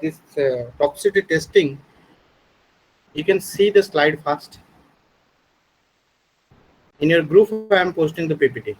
this toxicity testing, you can see the slide first. In your group, I am posting the PPT.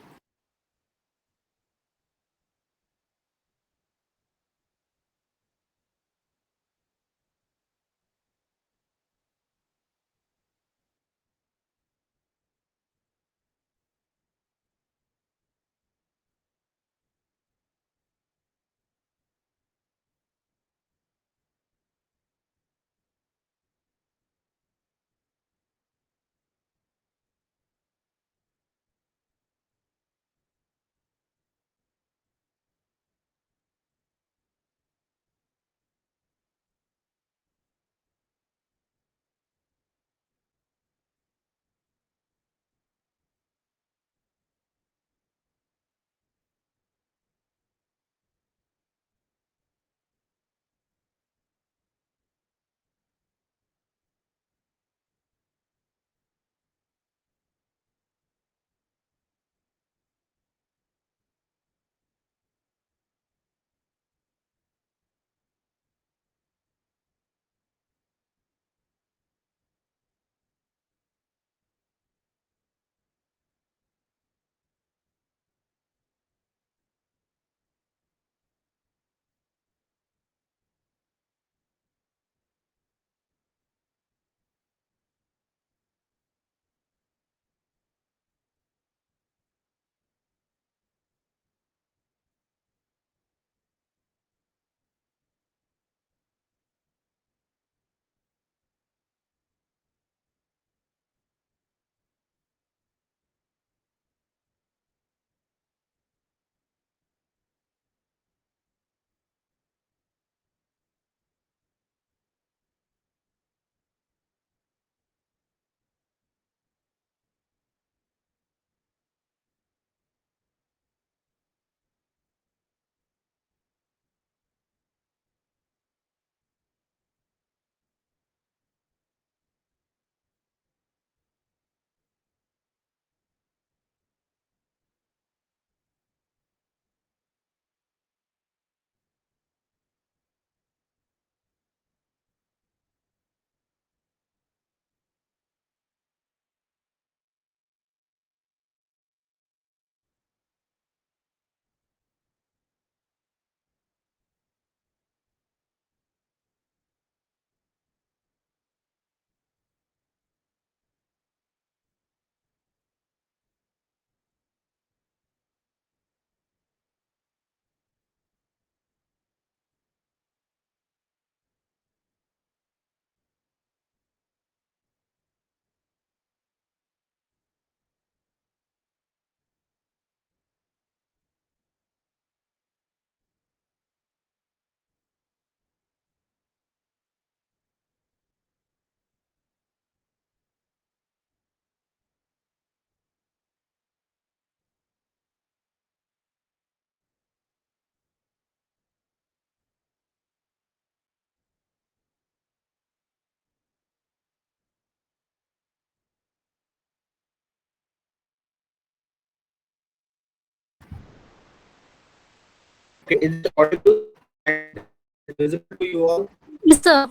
Okay, is it audible and is it visible to you all? Yes, sir.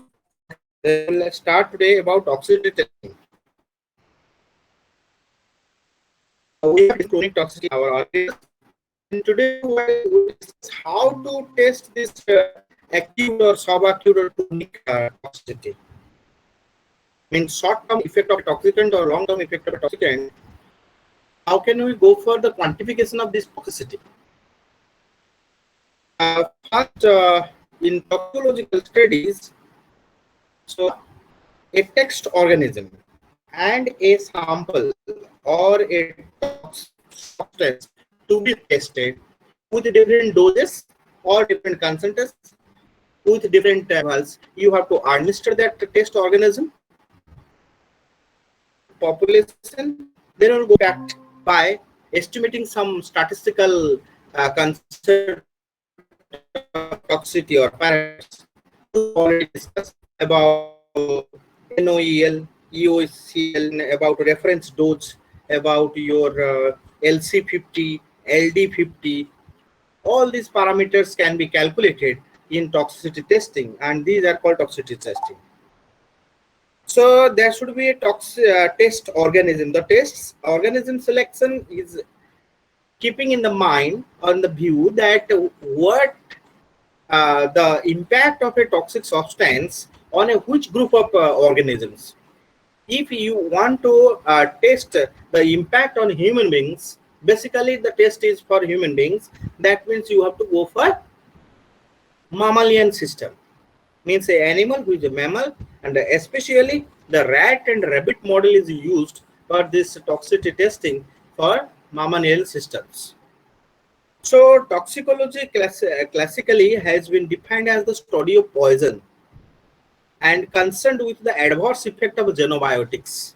Then let's start today about toxicity testing. We have chronic toxicity in our audience, and today we discuss how to test this acute or subacute or chronic toxicity. I mean, short-term effect of a toxicant or long-term effect of a toxicant. How can we go for the quantification of this toxicity? First, in toxicological studies, so a text organism and a sample or a substance to be tested with different doses or different concentrations with different intervals. You have to administer that test organism population, then will go back by estimating some statistical concept toxicity or parameters. We already discussed about NOEL, EOCL, about reference dose, about your LC50, LD50. All these parameters can be calculated in toxicity testing, and these are called toxicity testing. So there should be a test organism. The test organism selection is keeping in the mind on the view that what the impact of a toxic substance on a which group of organisms. If you want to test the impact on human beings, basically the test is for human beings. That means you have to go for mammalian system, means a animal who is a mammal, and especially the rat and rabbit model is used for this toxicity testing for mammalian systems. So toxicology classically has been defined as the study of poison and concerned with the adverse effect of xenobiotics.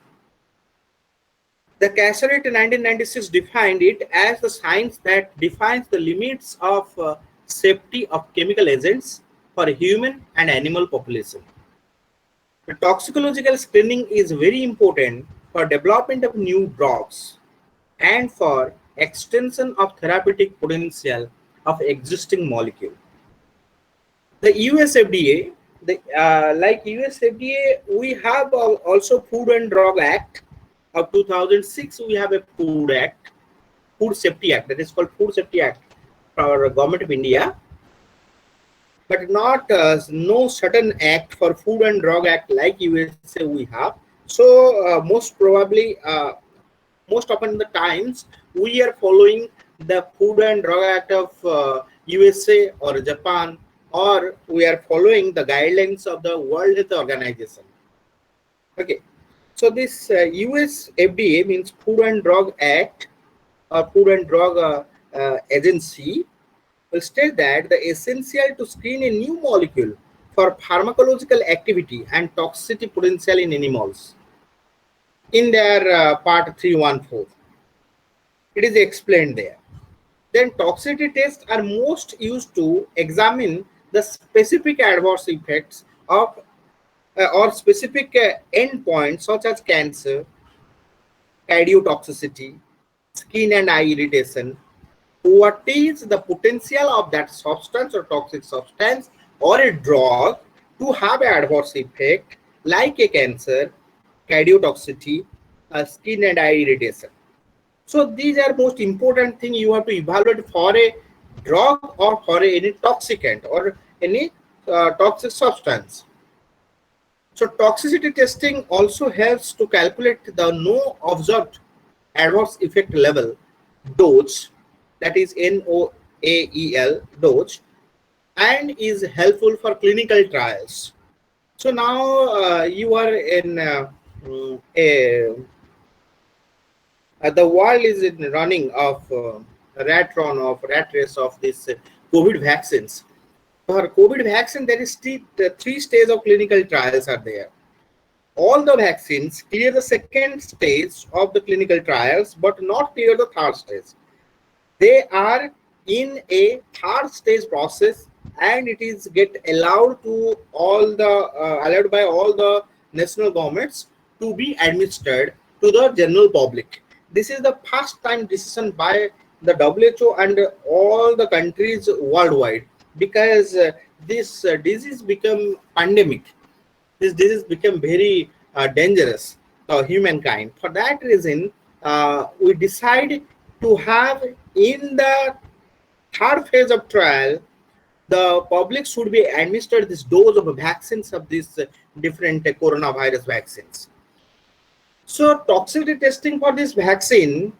The Casaret in 1996 defined it as the science that defines the limits of safety of chemical agents for human and animal population. The toxicological screening is very important for development of new drugs and for extension of therapeutic potential of existing molecule. The US FDA, like US FDA, we have also Food and Drug Act of 2006. We have a Food Act, Food Safety Act, that is called Food Safety Act for Government of India, but not no certain act for Food and Drug Act like USA we have. So most often the times we are following the Food and Drug Act of USA or Japan, or we are following the guidelines of the World Health Organization. Okay, so this US FDA means Food and Drug Act or Food and Drug Agency will state that the essential to screen a new molecule for pharmacological activity and toxicity potential in animals. In their part 314, it is explained there. Then toxicity tests are most used to examine the specific adverse effects of or specific endpoints such as cancer, cardiotoxicity, skin and eye irritation. What is the potential of that substance or toxic substance or a drug to have an adverse effect like a cancer, cardiotoxicity, skin and eye irritation. So these are most important thing you have to evaluate for a drug or for any toxicant or any toxic substance. So toxicity testing also helps to calculate the no observed adverse effect level, dose, that is NOAEL, dose, and is helpful for clinical trials. So now you are in the world is in running of rat race of this COVID vaccines. For COVID vaccine, there is still three stages of clinical trials are there. All the vaccines clear the second stage of the clinical trials, but not clear the third stage. They are in a third stage process, and it is get allowed to all the allowed by all the national governments to be administered to the general public. This is the first time decision by the WHO and all the countries worldwide, because this disease become pandemic. This disease become very dangerous for humankind. For that reason, we decide to have in the third phase of trial, the public should be administered this dose of vaccines of these different coronavirus vaccines. So toxicity testing for this vaccine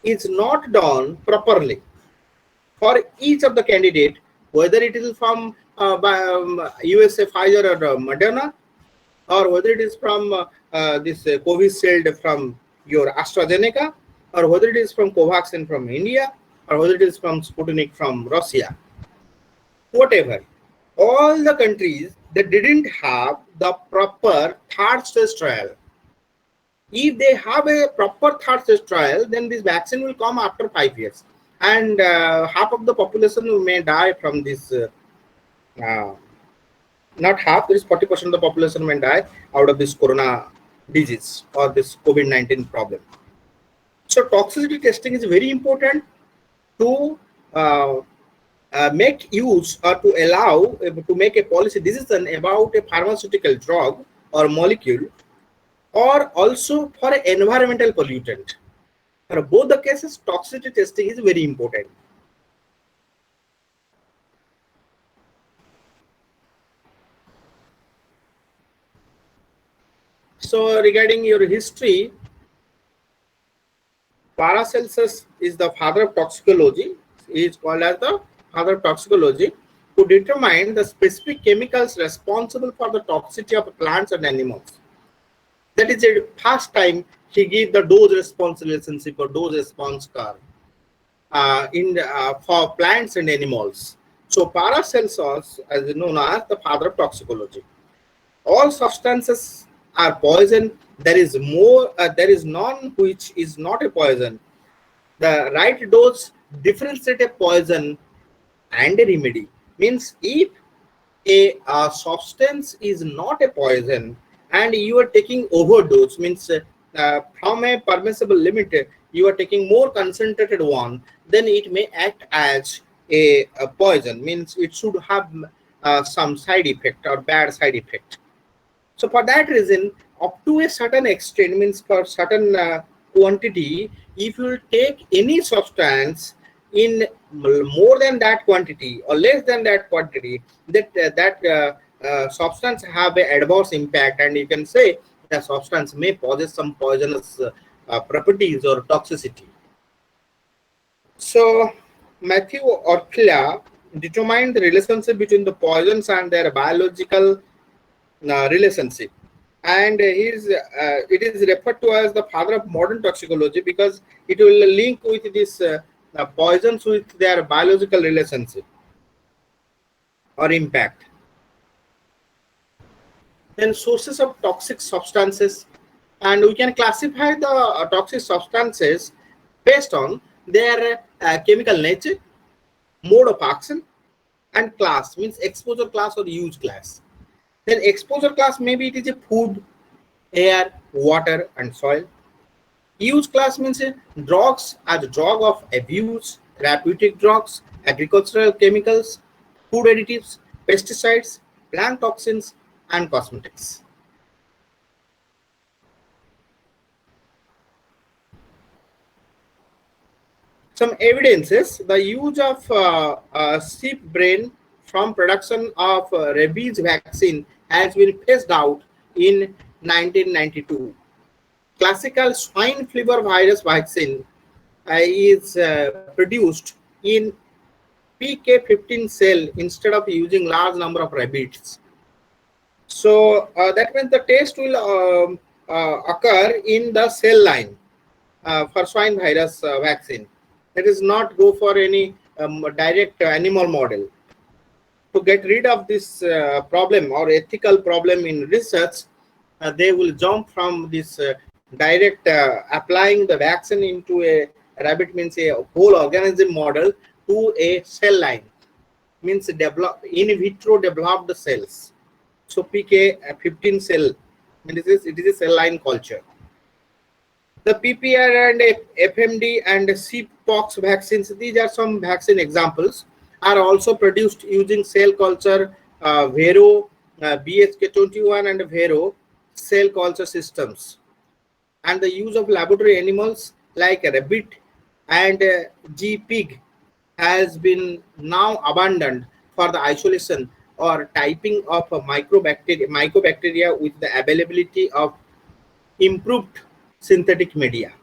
is not done properly for each of the candidate, whether it is from USA, Pfizer or Moderna, or whether it is from this Covishield from your AstraZeneca, or whether it is from Covaxin from India, or whether it is from Sputnik from Russia. Whatever, all the countries that didn't have the proper third stage trial. If they have a proper third stage trial, then this vaccine will come after 5 years, and half of the population may die from this. Not half, there is 40% of the population may die out of this corona disease or this COVID-19 problem. So toxicity testing is very important to make use or to allow to make a policy decision about a pharmaceutical drug or molecule, or also for an environmental pollutant. For both the cases, toxicity testing is very important. So regarding your history, Paracelsus is the father of toxicology. He is called as the father of toxicology, who determined the specific chemicals responsible for the toxicity of plants and animals. That is the first time he gave the dose response relationship or dose response curve for plants and animals. So Paracelsus is known as the father of toxicology. All substances are poison. There is none which is not a poison. The right dose differentiate a poison and a remedy. Means if a substance is not a poison and you are taking overdose, means from a permissible limit you are taking more concentrated one, then it may act as a poison. Means it should have some side effect or bad side effect. So for that reason, up to a certain extent, means for certain quantity, if you take any substance in more than that quantity or less than that quantity, that substance have a adverse impact, and you can say the substance may possess some poisonous properties or toxicity. So Matthew Orkla determined the relationship between the poisons and their biological relationship, and it is referred to as the father of modern toxicology because it will link with this poisons with their biological relationship or impact. Then sources of toxic substances, and we can classify the toxic substances based on their chemical nature, mode of action, and class, means exposure class or use class. Then exposure class, maybe it is a food, air, water, and soil. Use class means drugs as drug of abuse, therapeutic drugs, agricultural chemicals, food additives, pesticides, plant toxins, and cosmetics. Some evidences: the use of sheep brain from production of rabies vaccine has been phased out in 1992. Classical swine fever virus vaccine is produced in PK15 cell instead of using large number of rabbits. So that means the test will occur in the cell line for swine virus vaccine. That is not go for any direct animal model. To get rid of this problem or ethical problem in research, they will jump from this direct applying the vaccine into a rabbit, means a whole organism model, to a cell line, means develop in vitro developed cells. So PK15 cell, it is a cell line culture. The PPR and FMD and CPOX vaccines, these are some vaccine examples, are also produced using cell culture, Vero, BHK21 and Vero cell culture systems. And the use of laboratory animals like rabbit and G-pig has been now abandoned for the isolation or typing of mycobacteria with the availability of improved synthetic media.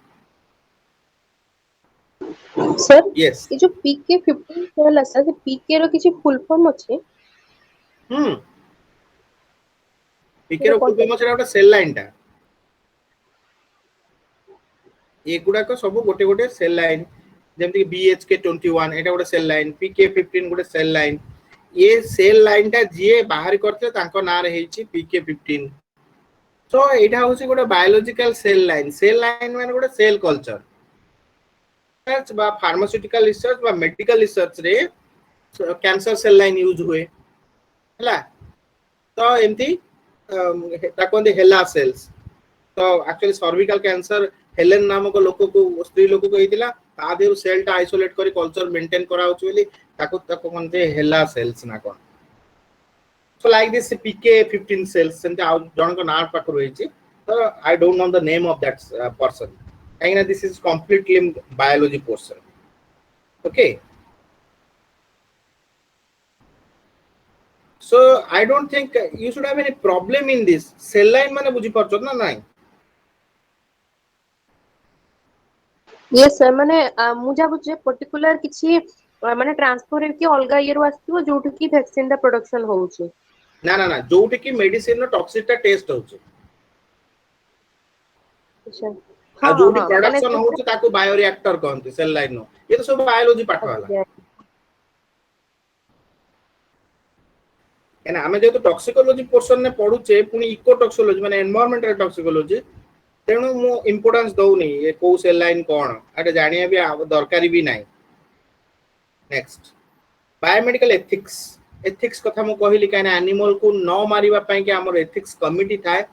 Sir Yes. ये जो PK15 cell आसा से PK रो किछि full form अछि PK रो full form अछि एउटा cell line टा एगुडा सब गोटे गोटे सेल लाइन जेमति BHK21 एटा गोटे सेल लाइन PK15 गोटे सेल लाइन ये सेल लाइन टा जे बाहर करते तांको ना रे हेछि PK15 सो एटा होछि गोटे बायोलॉजिकल सेल लाइन माने गोटे सेल कल्चर रिसर्च बा फार्मास्यूटिकल रिसर्च बा मेडिकल रिसर्च रे कैंसर सेल लाइन यूज हुए हला तो एमती ताकोंदे हेला सेल्स तो एक्चुअली सर्विकल कैंसर हेलेन नामक लोक को स्त्री लोक को हेतिला ता देउ सेल टा आइसोलेट करी कल्चर मेंटेन करा होछ बोली ताको ताको कोनते हेला सेल्स ना कोन. So like this PK 15 cells सेंते आ जण को नाम पाखर होईची. So I don't know the name of that person. Kaina this is completely biology portion. Okay. So I don't think you should have any problem in this. Cell line माने बुझी परछो ना नाही. Yes sir, माने मु जा बुझे particular किछि माने ट्रांसफर कि अलगा इयर आस्तिबो जोठी कि वैक्सीन दा प्रोडक्शन होउची. ना ना ना जोठी कि मेडिसिन नो टॉक्सिसिटी टेस्ट होउची. अच्छा आ हाँ हाँ जोठी हाँ माने प्रोडक्शन होउची ताको बायोरिएक्टर कहंती सेल लाइन नो. ये तो सब बायोलॉजी पाठ वाला. एना हमें जेतो टॉक्सिकोलॉजी पोर्शन ने पढुचे पुनी इको टॉक्सिकोलॉजी माने एनवायरमेंटल टॉक्सिकोलॉजी तेणु मु इंपोर्टेंस दउनी ये को सेल लाइन कोन आटे जानिया भी दरकारी भी नाही. नेक्स्ट बायोमेडिकल एथिक्स एथिक्स कथा मु कहली काना एनिमल को न मारिबा पई के हमर एथिक्स कमिटी थाए.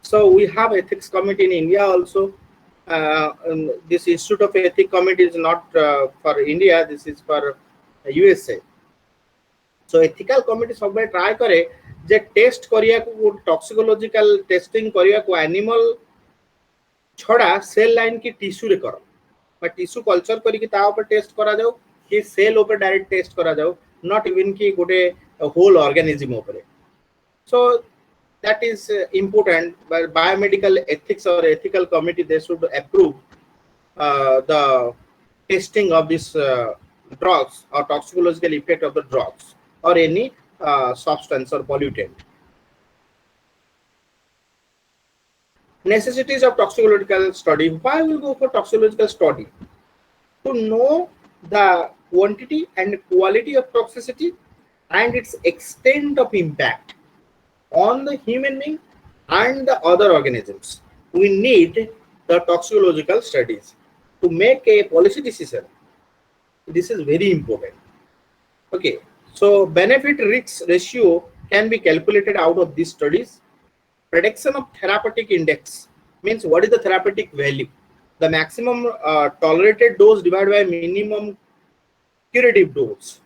So we have ethics committee in India also. This Institute of Ethics Committee is not for India. This is for USA. So ethical committee सब try करे जे टेस्ट करिया को टॉक्सिकोलॉजिकल टेस्टिंग करिया को एनिमल छड़ा cell line की tissue रे करो बट टिश्यू कल्चर करी कि ता ऊपर टेस्ट करा जाओ कि सेल ऊपर डायरेक्ट टेस्ट करा जाओ नॉट इवन की गोटे होल ऑर्गेनिज्म ऊपर. So that is important. But biomedical ethics or ethical committee they should approve the testing of this drugs or toxicological effect of the drugs or any substance or pollutant. Necessities of toxicological study. Why will go for toxicological study? To know the quantity and quality of toxicity and its extent of impact on the human being and the other organisms. We need the toxicological studies to make a policy decision. This is very important. Okay, so benefit risk ratio can be calculated out of these studies. Prediction of therapeutic index means what is the therapeutic value, the maximum tolerated dose divided by minimum curative dose.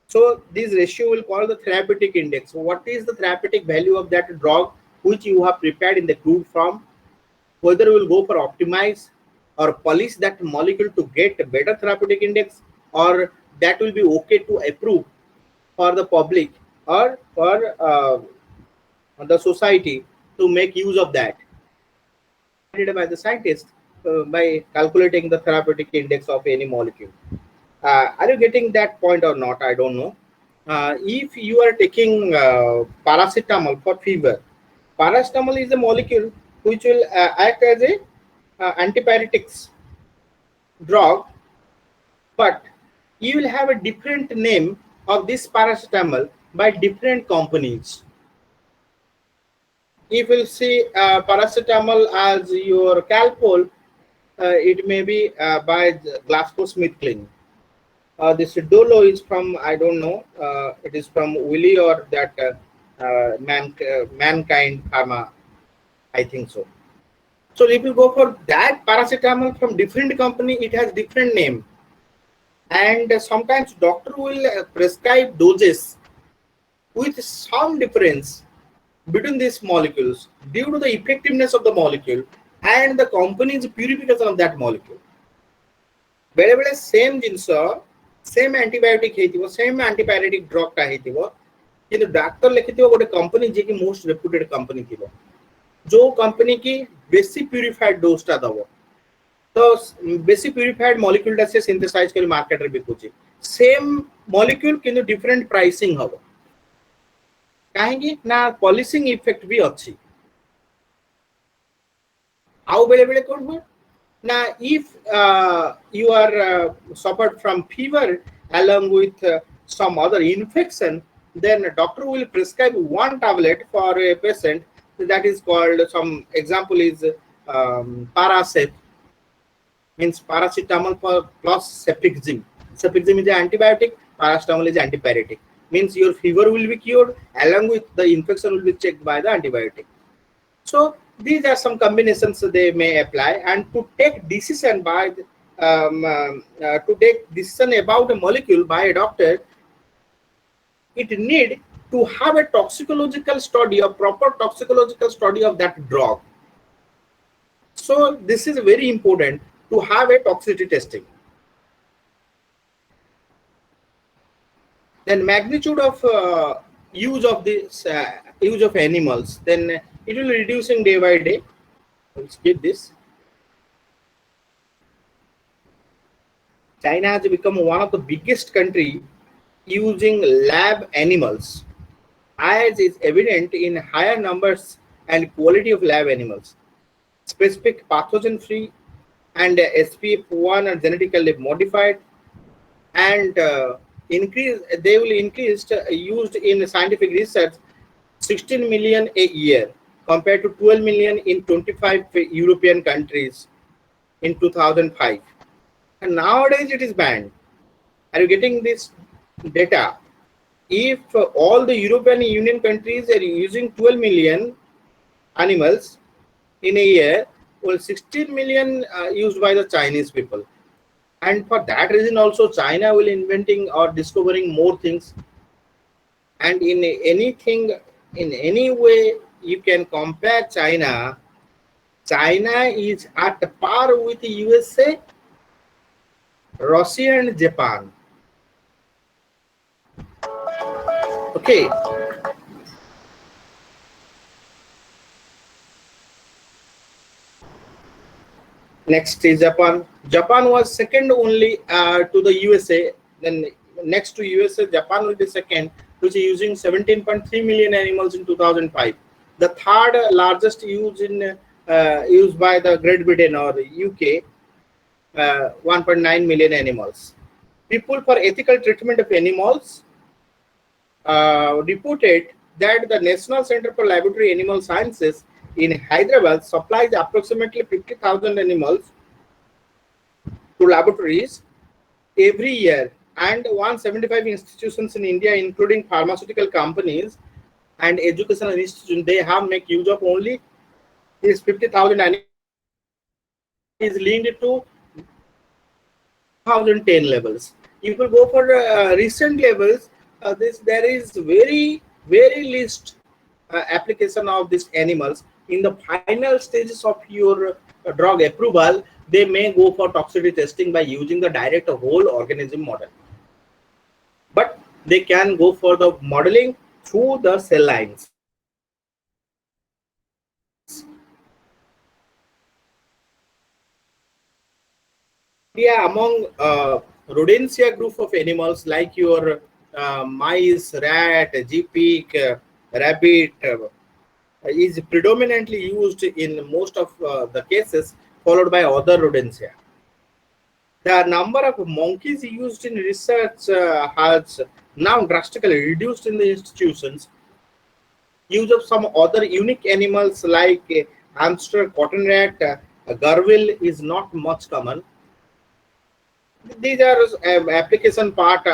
So this ratio will call the therapeutic index. So what is the therapeutic value of that drug which you have prepared in the crude form? Whether you will go for optimize or polish that molecule to get a better therapeutic index, or that will be okay to approve for the public or for the society to make use of that. By the scientist by calculating the therapeutic index of any molecule. Are you getting that point or not? I don't know. If you are taking paracetamol for fever, paracetamol is a molecule which will act as a antipyretics drug, but you will have a different name of this paracetamol by different companies. If you see paracetamol as your Calpol, it may be by GlaxoSmithKline. This Dolo is from, I don't know, it is from Willy or that Mankind Pharma, I think so. So if you go for that paracetamol from different company, it has different name. And sometimes doctor will prescribe doses with some difference between these molecules due to the effectiveness of the molecule and the company's purification of that molecule. बेले बेले same जिंस same antibiotic हेतिबो same antipyretic drug का हेतिबो किंतु doctor लिखिथिबो गोटे company जे कि most reputed company थिबो जो कंपनी की बेसी प्यूरिफाइड डोज ता दबो तो बेसी प्यूरिफाइड मॉलिक्यूल ता से सिंथेसाइज कर मार्केट रे बिकुची सेम मॉलिक्यूल किंतु डिफरेंट प्राइसिंग हबो काहेकि ना पॉलिशिंग इफेक्ट भी अछि आउ बेले बेले कोन हो. Now, if you are suffered from fever along with some other infection, then a doctor will prescribe one tablet for a patient. That is called, some example is Paracet, means paracetamol plus cefixime. Cefixime is an antibiotic, paracetamol is antipyretic. Means your fever will be cured along with the infection will be checked by the antibiotic. So these are some combinations they may apply, and to take decision by to take decision about a molecule by a doctor, it need to have a toxicological study, a proper toxicological study of that drug. So this is very important to have a toxicity testing. Then magnitude of use of this use of animals, then it will be reducing day by day. Let's skip this. China has become one of the biggest country using lab animals, as is evident in higher numbers and quality of lab animals. Specific pathogen-free and SPF1 are genetically modified, and they will increase used in scientific research 16 million a year compared to 12 million in 25 European countries in 2005. And nowadays it is banned. Are you getting this data? If all the European Union countries are using 12 million animals in a year, well, 16 million used by the Chinese people. And for that reason also China will inventing or discovering more things. And in anything, in any way you can compare China, China is at par with USA, Russia and Japan. Okay. Next is Japan. Japan was second only to the USA. Then next to USA, Japan will be second, which is using 17.3 million animals in 2005. The third largest used by the Great Britain or the UK, 1.9 million animals. People for Ethical Treatment of Animals reported that the National Center for Laboratory Animal Sciences in Hyderabad supplies approximately 50,000 animals to laboratories every year, and 175 institutions in India, including pharmaceutical companies and educational institutions, they have make use of only these 50,000 animals. Is linked to 2010 levels. If you go for recent levels, there is very least application of these animals. In the final stages of your drug approval, they may go for toxicity testing by using the direct whole organism model. But they can go for the modeling through the cell lines. Yeah, among rodentia group of animals like your mice, rat, jeepig, rabbit is predominantly used in most of the cases, followed by other rodentia. The number of monkeys used in research has now drastically reduced in the institutions. Use of some other unique animals like hamster, cotton rat, garvil is not much common. These are application part,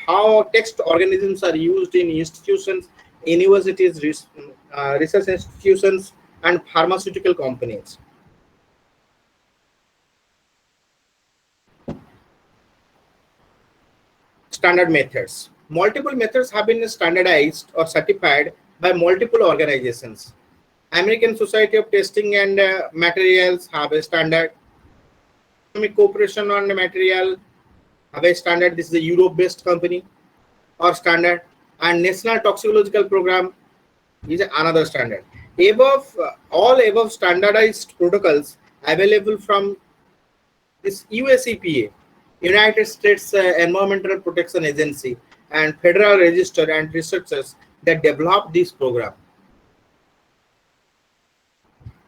how text organisms are used in institutions, universities, research institutions, and pharmaceutical companies. Standard methods. Multiple methods have been standardized or certified by multiple organizations. American Society of Testing and Materials have a standard. Economic Cooperation on Material have a standard. This is a Europe-based company or standard. And National Toxicological Program is another standard. All above standardized protocols available from this US EPA, United States Environmental Protection Agency, and Federal Register and researchers that develop this program.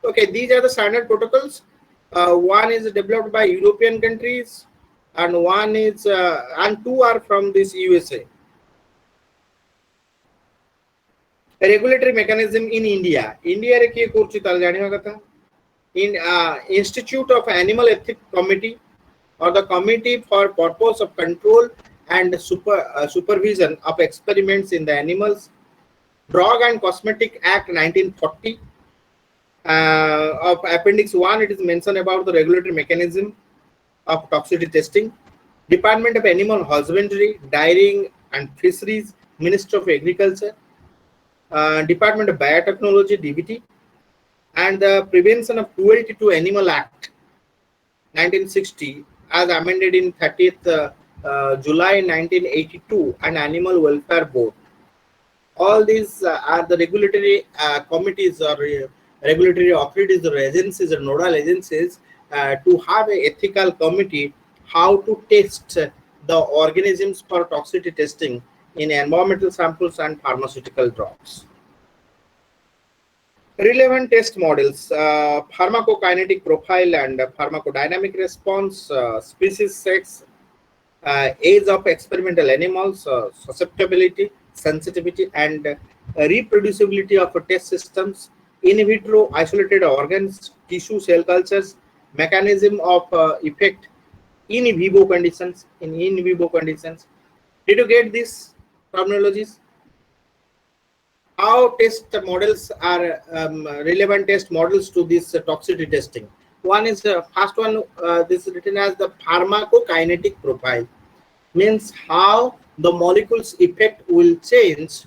Okay, these are the standard protocols. One is developed by European countries, and one is and two are from this USA. A regulatory mechanism in India. India re kiye korchi tal janiba kata. In Institute of Animal Ethics Committee, or the Committee for Purpose of Control and Supervision of Experiments in the Animals, Drug and Cosmetic Act 1940. Of Appendix 1, it is mentioned about the regulatory mechanism. of toxicity testing, Department of Animal Husbandry, Dairying and Fisheries, Ministry of Agriculture, Department of Biotechnology, DBT, and the Prevention of Cruelty to Animal Act 1960 as amended in 30th July 1982 and Animal Welfare Board. All these are the regulatory committees or regulatory authorities or agencies or nodal agencies to have an ethical committee how to test the organisms for toxicity testing in environmental samples and pharmaceutical drugs. Relevant test models, pharmacokinetic profile and pharmacodynamic response, species sex, age of experimental animals, susceptibility, sensitivity, and reproducibility of test systems, in vitro isolated organs, tissue cell cultures, mechanism of effect in vivo conditions. In vivo conditions, did you get these terminologies? How test models are relevant test models to this toxicity testing? One is first one. This is written as the pharmacokinetic profile, means how the molecules effect will change.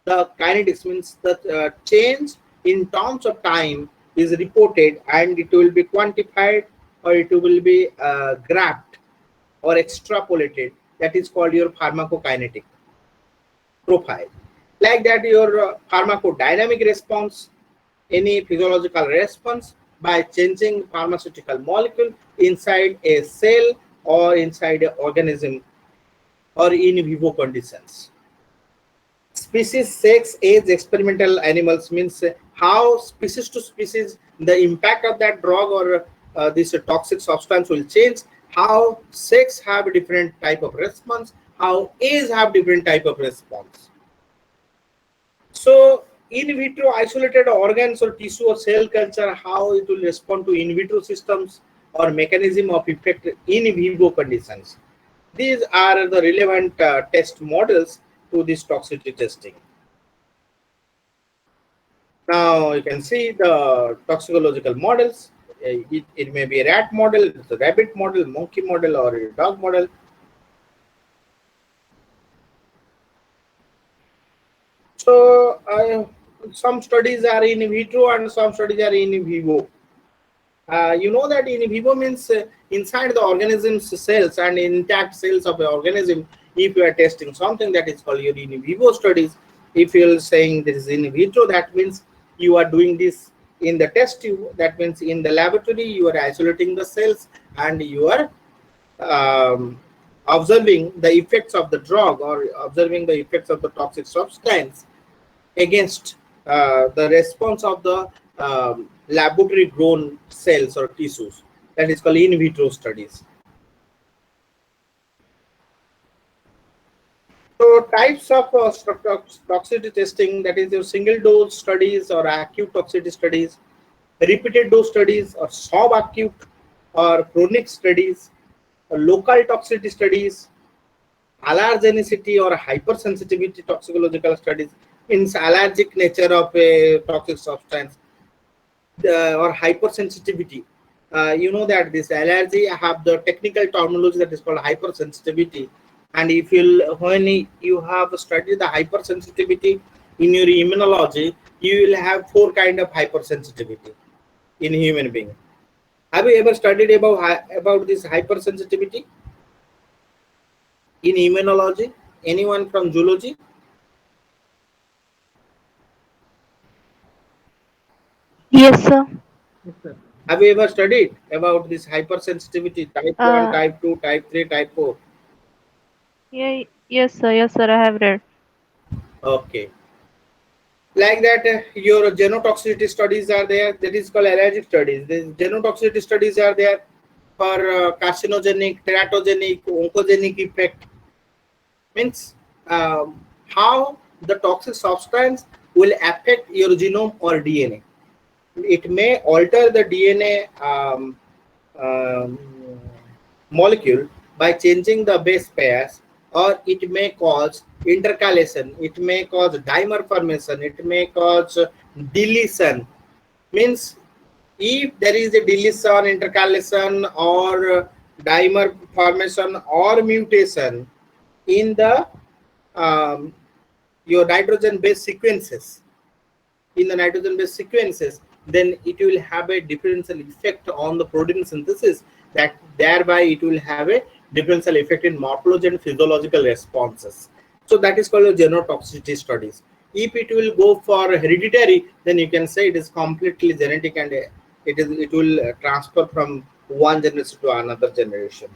The kinetics means that change in terms of time is reported and it will be quantified or it will be graphed or extrapolated. That is called your pharmacokinetic profile. Like that, your pharmacodynamic response, any physiological response by changing pharmaceutical molecule inside a cell or inside an organism or in vivo conditions. Species, sex, age, experimental animals means how species to species the impact of that drug or this toxic substance will change. How sex have a different type of response. How age have different type of response. So in vitro isolated organs or tissue or cell culture, how it will respond to in vitro systems or mechanism of effect in vivo conditions. These are the relevant test models to this toxicity testing. Now you can see the toxicological models. It may be a rat model, it's a rabbit model, monkey model, or a dog model. So some studies are in vitro and some studies are in vivo. You know that in vivo means inside the organism's cells and intact cells of the organism. If you are testing something, that is called your in vivo studies. If you are saying this is in vitro, that means you are doing this in the test tube. That means in the laboratory you are isolating the cells and you are observing the effects of the drug or observing the effects of the toxic substance against the response of the laboratory grown cells or tissues. That is called in vitro studies. So types of toxicity testing, that is your single dose studies or acute toxicity studies, repeated dose studies or subacute or chronic studies, or local toxicity studies, allergenicity or hypersensitivity toxicological studies, means allergic nature of a toxic substance or hypersensitivity. You know that this allergy have the technical terminology that is called hypersensitivity. And if you when you have studied the hypersensitivity in your immunology, you will have 4 kind of hypersensitivity in human being. Have you ever studied about this hypersensitivity in immunology? Anyone from zoology? Yes, sir. Have you ever studied about this hypersensitivity type 1, Uh, type 2, type 3, type 4? yeah, yes, sir. Yes, sir. I have read. Okay. Like that, your genotoxicity studies are there. That is called allergic studies. The genotoxicity studies are there for carcinogenic, teratogenic, oncogenic effect. Means how the toxic substance will affect your genome or DNA. It may alter the DNA um, molecule by changing the base pairs, or it may cause intercalation, it may cause dimer formation, it may cause deletion. Means if there is a deletion, intercalation, or dimer formation or mutation in the um, your nitrogen based sequences, in the nitrogen based sequences, then it will have a differential effect on the protein synthesis, that thereby it will have a differential effect in morphology and physiological responses. So that is called a genotoxicity studies. If it will go for hereditary, then you can say it is completely genetic, and it will transfer from one generation to another generation.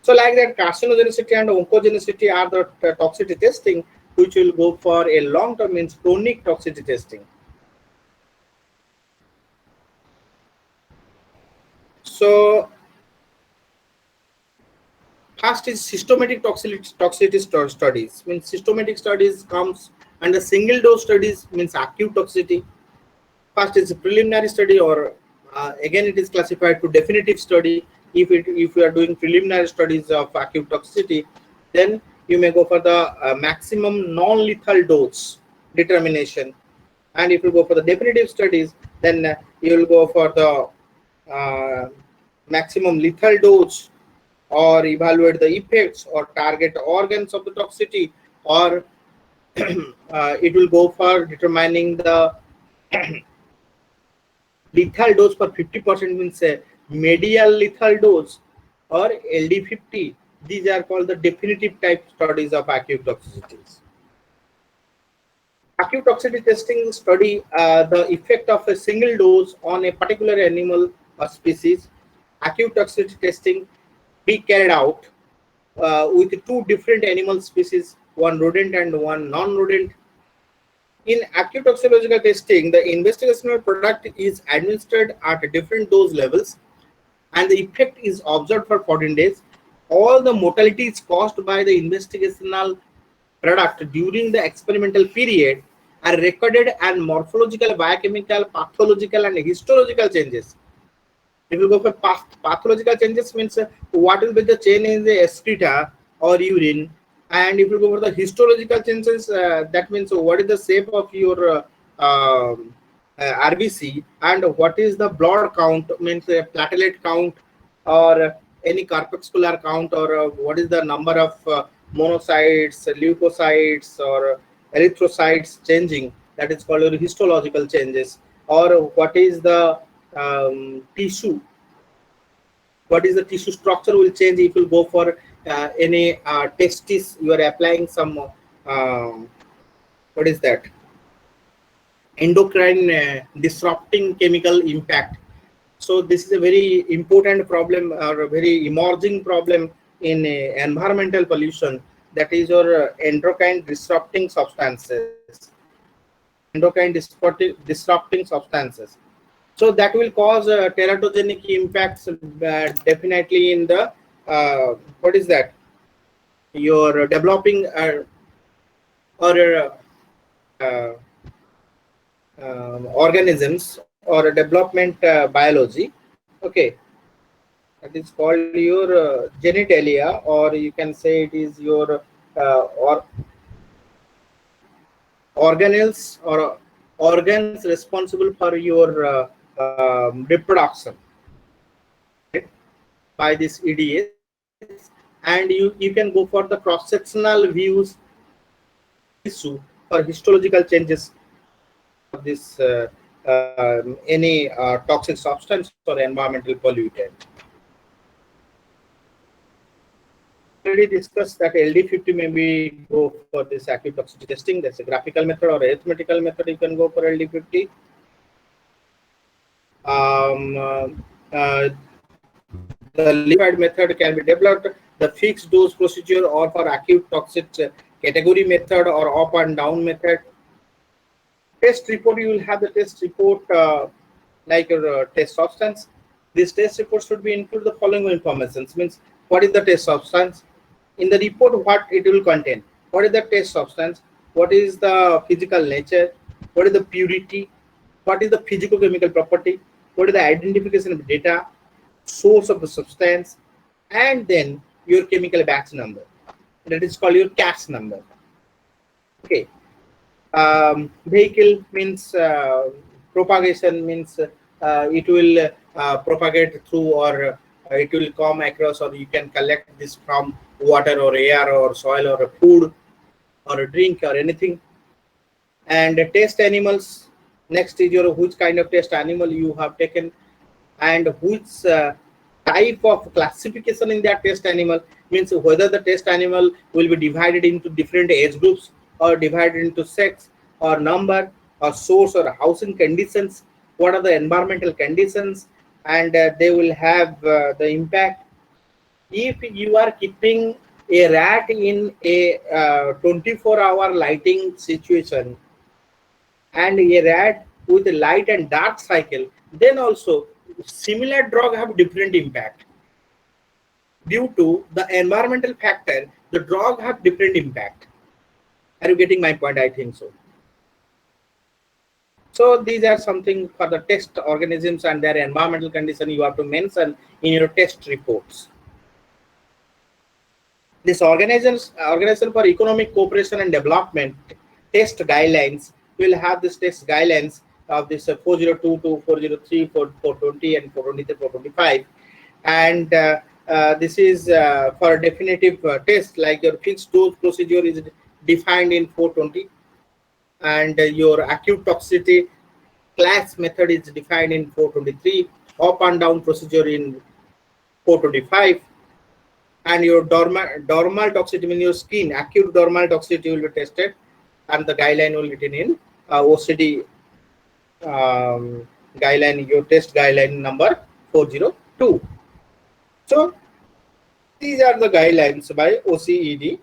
So like that, carcinogenicity and oncogenicity are the toxicity testing, which will go for a long term, means chronic toxicity testing. So first is systematic toxicity studies. Means systematic studies comes under single dose studies, means acute toxicity. First is a preliminary study, or again it is classified to definitive study. If you are doing preliminary studies of acute toxicity, then you may go for the maximum non-lethal dose determination. And if you go for the definitive studies, then you will go for the maximum lethal dose, or evaluate the effects or target organs of the toxicity, or it will go for determining the lethal dose for 50%, means medial lethal dose, or LD50. These are called the definitive type studies of acute toxicities. Acute toxicity testing study the effect of a single dose on a particular animal or species. Acute toxicity testing be carried out with two different animal species, one rodent and one non-rodent. In acute toxicological testing, the investigational product is administered at different dose levels, and the effect is observed for 14 days. All the mortalities caused by the investigational product during the experimental period are recorded, and morphological, biochemical, pathological, and histological changes. If you go for pathological changes, means what will be the change in the excreta or urine, and if you go for the histological changes, that means what is the shape of your RBC, and what is the blood count, means platelet count, or any corpuscular count, or what is the number of monocytes, leukocytes, or erythrocytes changing. That is called histological changes. Or what is the tissue, what is the tissue structure will change if you go for any testis, you are applying some what is that, endocrine disrupting chemical impact. So this is a very important problem, or a very emerging problem in environmental pollution, that is your endocrine disrupting substances, disrupting substances. So that will cause teratogenic impacts, definitely in the what is that, your developing or uh, organisms, or development biology. Okay, that is called your genitalia, or you can say it is your or organelles, or organs responsible for your reproduction, right, by this EDS. And you can go for the cross sectional views tissue for histological changes of this any toxic substance or environmental pollutant. Already discussed that LD50 may be go for this acute toxicity testing. That's a graphical method or arithmetical method. You can go for LD50. The liquid method can be developed, the fixed dose procedure, or for acute toxic category method, or up and down method. Test report, you will have the test report like your test substance. This test report should be include the following information. Means what is the test substance, in the report what it will contain, what is the test substance, what is the physical nature, what is the purity, what is the physical chemical property, what is the identification of data, source of the substance, and then your chemical batch number, that is called your CAS number. Okay. Vehicle means propagation, means it will propagate through, or it will come across, or you can collect this from water or air or soil or a food or a drink or anything. And test animals, next is your which kind of test animal you have taken, and which type of classification in that test animal, means whether the test animal will be divided into different age groups or divided into sex or number or source or housing conditions, what are the environmental conditions, and they will have the impact. If you are keeping a rat in a 24-hour lighting situation and a rat with a light and dark cycle, then also similar drug have different impact. Due to the environmental factor, the drug have different impact. Are you getting my point? I think so. So these are something for the test organisms and their environmental condition you have to mention in your test reports. This Organization for Economic Cooperation and Development test guidelines will have this test guidelines of this 4022, 403, 420, and 423, 425, and this is for definitive test, like your fixed dose procedure is defined in 420, and your acute toxicity class method is defined in 423, up and down procedure in 425, and your dermal toxicity in your skin, acute dermal toxicity will be tested, and the guideline will be written in OCD guideline, your test guideline number 402. So these are the guidelines by OCED.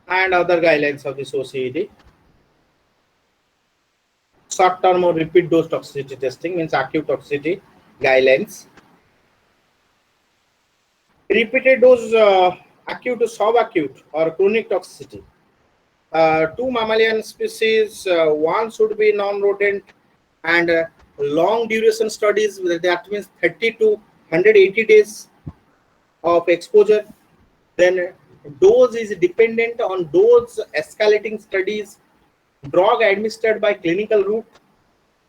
And other guidelines of this OCED. Short-term or repeat dose toxicity testing, means acute toxicity guidelines. Repeated dose acute to subacute or chronic toxicity. Two mammalian species, one should be non-rodent, and long duration studies, that means 30 to 180 days of exposure. Then dose is dependent on dose escalating studies, drug administered by clinical route,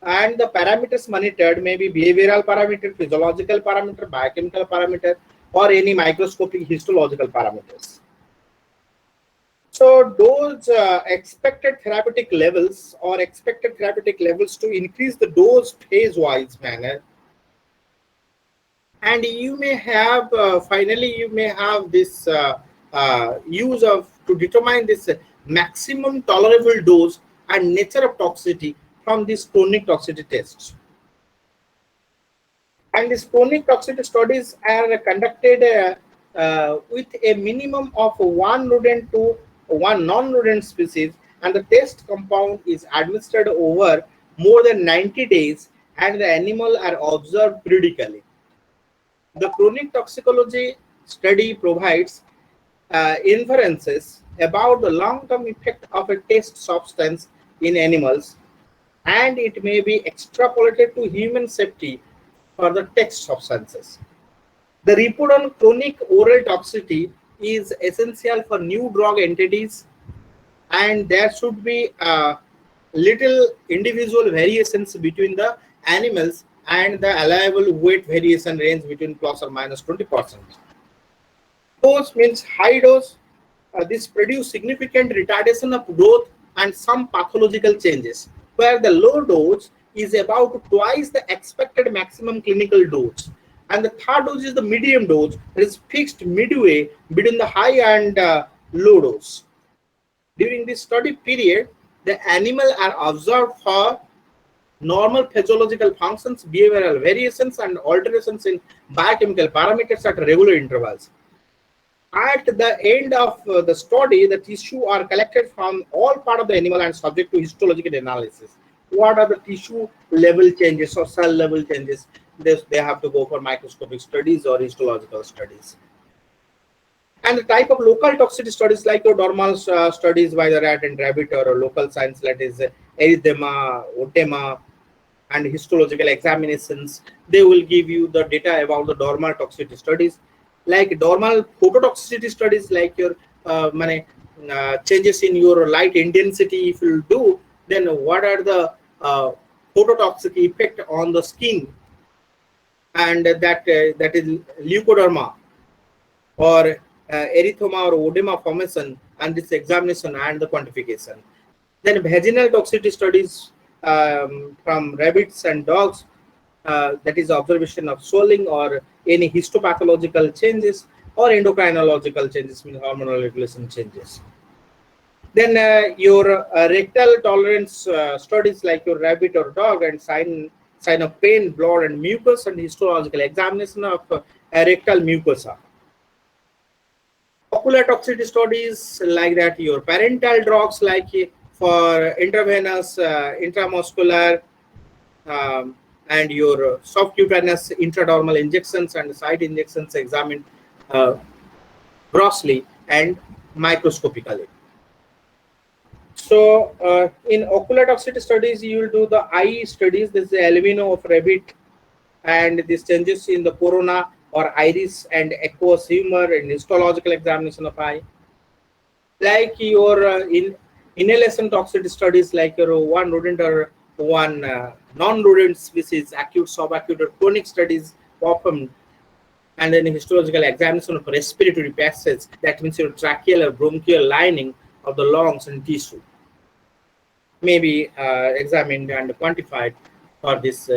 and the parameters monitored may be behavioral parameter, physiological parameter, biochemical parameter, or any microscopic histological parameters. So those expected therapeutic levels to increase the dose phase-wise manner. And you may have finally you may have this use of to determine this maximum tolerable dose and nature of toxicity from these chronic toxicity tests. And these chronic toxicity studies are conducted with a minimum of one rodent to one non-rodent species, and the test compound is administered over more than 90 days, and the animal are observed periodically. The chronic toxicology study provides inferences about the long-term effect of a test substance in animals, and it may be extrapolated to human safety for the test substances. The report on chronic oral toxicity is essential for new drug entities, and there should be little individual variations between the animals, and the allowable weight variation range between plus or minus 20%. Dose means high dose. This produce significant retardation of growth and some pathological changes, where the low dose is about twice the expected maximum clinical dose. And the third dose is the medium dose, that is fixed midway between the high and low dose. During this study period, the animal are observed for normal physiological functions, behavioral variations, and alterations in biochemical parameters at regular intervals. At the end of the study, the tissue are collected from all part of the animal and subject to histological analysis. What are the tissue level changes or cell level changes? They have to go for microscopic studies or histological studies. And the type of local toxicity studies, like your dermal studies by the rat and rabbit, or local signs, that is erythema, oedema, and histological examinations, they will give you the data about the dermal toxicity studies. Like dermal phototoxicity studies, like your changes in your light intensity, if you do, then what are the phototoxic effect on the skin, and that is leukoderma or erythema or oedema formation, and this examination and the quantification. Then vaginal toxicity studies from rabbits and dogs, that is observation of swelling or any histopathological changes or endocrinological changes, mean hormonal regulation changes. Then your rectal tolerance studies like your rabbit or dog, and sign of pain, blood and mucus, and histological examination of rectal mucosa. Ocular toxicity studies like that, your parental drugs like for intravenous, intramuscular, and your subcutaneous intradermal injections and site injections examined uh, grossly and microscopically. So in ocular toxicity studies, you will do the eye studies. This is the albino of rabbit, and these changes in the corona or iris and aqueous humor and histological examination of eye. Like your inhalation toxicity studies, like your one rodent or one non-rodent species, acute, subacute, or chronic studies performed, and then histological examination of respiratory passage, that means your tracheal or bronchial lining of the lungs and tissue, may be examined and quantified for this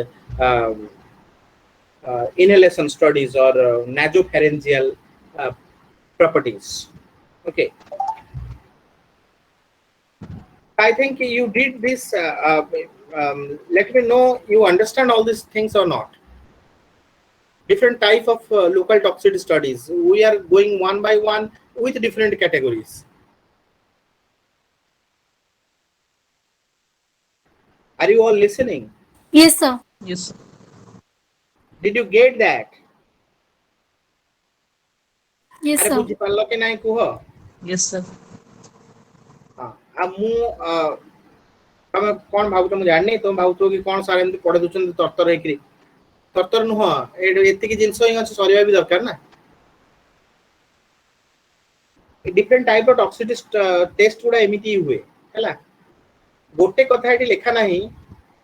inhalation studies or nasopharyngeal properties. Okay, I think you did this. Let me know you understand all these things or not. Different type of local toxicity studies. We are going one by one with different categories. Are you all listening? Yes, sir. Yes. Did you get that? Yes, अरे sir. बुझी पारलो कि नहीं कुह? Yes, sir. हाँ, अब मु तमे कौन भावुच मु जानि तुम भावुच कि कौन सारे एमती पढे दुचन तरतर हेकरी तरतर नुह एति कि जिंस ही अछि सरिया भी दरकार ना different type of toxicity test गुडा एमिति हुए हैला गोटे कथा एटी लेखा नाही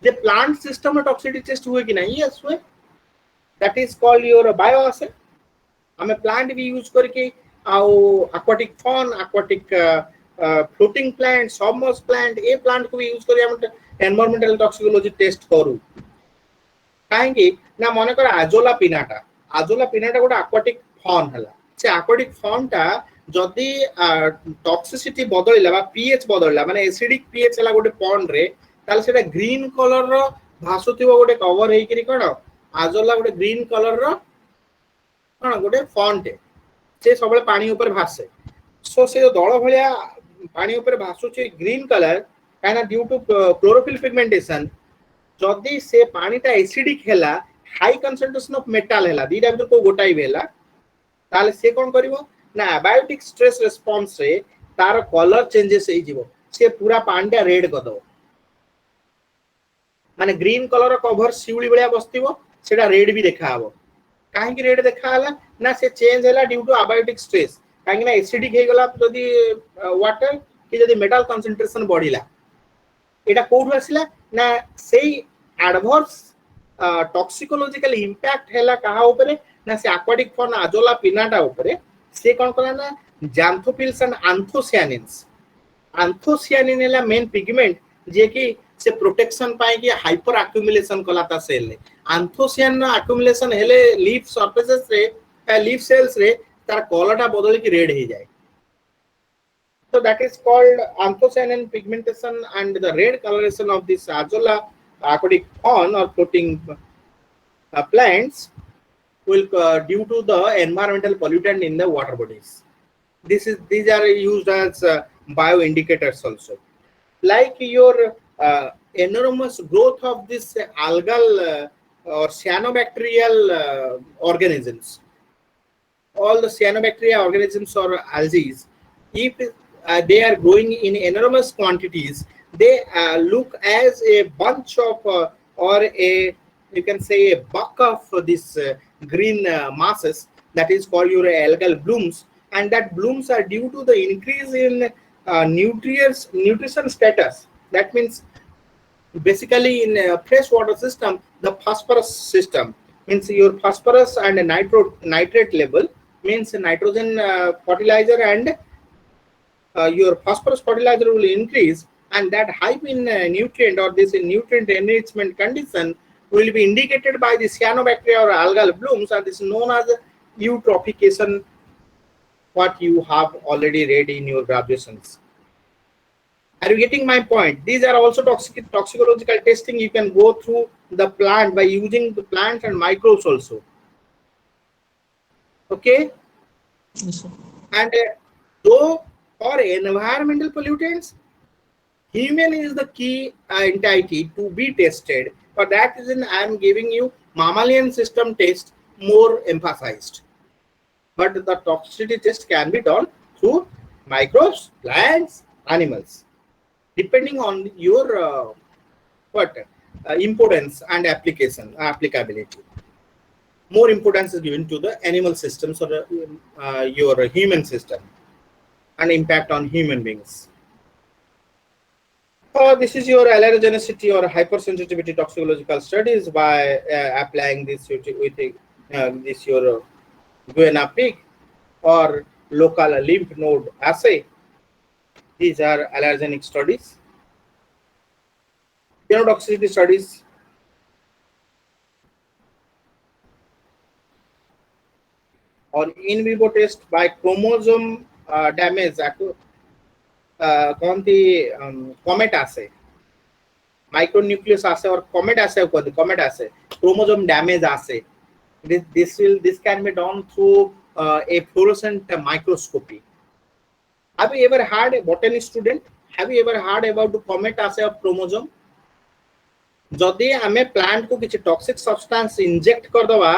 जे प्लांट सिस्टम में टॉक्सिसिटी टेस्ट हुए कि नहीं यस हुए that is called your bioassay हमें प्लांट भी यूज करके आउ aquatic fawn aquatic floating plant submerged plant ए प्लांट को भी यूज करी हम एनवायरमेंटल टॉक्सिकोलॉजी टेस्ट करू काहेकि ना मने कर आजोला पिनाटा गोटे aquatic fawn हला से aquatic fawn टा जदि टॉक्सिसिटी बदलला बा पीएच बदलला माने एसिडिक पीएच हला गोटे पॉन्ड रे ताले सेटा ग्रीन कलर रो भासुतिबो गोटे कवर हेई करी कोन आजोला गोटे ग्रीन कलर रो कोन गोटे फॉन्ट से सब पानी ऊपर भासे सो से दଳ भलिया पानी ऊपर भासुची ग्रीन कलर काना ड्यू टू क्लोरोफिल पिगमेंटेशन जदि से पानीटा एसिडिक हैला हाई कंसंट्रेशन ऑफ मेटल हैला दीटा भीतर को गोटाई भेला ताले से कोन करिवो ना एबायोटिक स्ट्रेस रिस्पांस रे तार कलर चेंजेस हे जिवो से पूरा पानीटा रेड कर दो माने ग्रीन कलर कवर शिउली बलिया बस्तिवो सेटा रेड भी देखा हबो काहे कि रेड देखा हला ना से चेंज हैला ड्यू टू एबायोटिक स्ट्रेस काहे कि ना एसिडिक हे गला जदी वाटर कि जदी मेटल कंसंट्रेशन बढ़िला एटा कोड आसिला ना सेई एडवर्स टॉक्सिकोलॉजिकल इंपैक्ट हैला कहा ऊपर ना से aquatic fawn आजोला पिनाटा ऊपर से कोन कला ना जैंथोफिल्स एंड एंथोसियानिन हैला मेन पिगमेंट जे कि से प्रोटेक्शन पाए कि हाइपर एक्युमुलेशन कला ता सेल रे एंथोसियान एक्युमुलेशन हेले लीफ सरफेसेस रे लीफ सेल्स रे तार कलरटा बदल कि रेड हे जाय so that is called anthocyanin pigmentation and the red coloration of this azolla aquatic fawn or floating plants will due to the environmental pollutant in the water bodies. These are used as bioindicators also. Like your enormous growth of this algal or cyanobacterial organisms. All the cyanobacteria organisms or algae, if they are growing in enormous quantities, they look as a bunch of or a you can say a buck of this green masses that is called your algal blooms, and that blooms are due to the increase in nutrition status. That means basically in a fresh water system, the phosphorus system means your phosphorus and nitrate level means nitrogen fertilizer and your phosphorus fertilizer will increase, and that high in nutrient or this nutrient enrichment condition will be indicated by the cyanobacteria or algal blooms, and this is known as eutrophication, what you have already read in your graduations. Are you getting my point? These are also toxicological testing. You can go through the plant by using the plants and microbes also. Okay? Yes, sir. And though for environmental pollutants, human is the key entity to be tested. For that reason, I am giving you mammalian system test more emphasized. But the toxicity test can be done through microbes, plants, animals, depending on your importance and applicability. More importance is given to the animal systems or your human system and impact on human beings. This is your allergenicity or hypersensitivity toxicological studies by applying this with this your guinea pig or local lymph node assay. These are allergenic studies. Genotoxicity studies. Or in vivo test by chromosome damage कौन थी comet assay, micronucleus assay or comet assay comet assay, chromosome damage assay. This can be done through a fluorescent microscopy. Have you ever had a botany student? Have you ever heard about the comet assay of chromosome? जदि आमे plant को किसी toxic substance inject कर दवा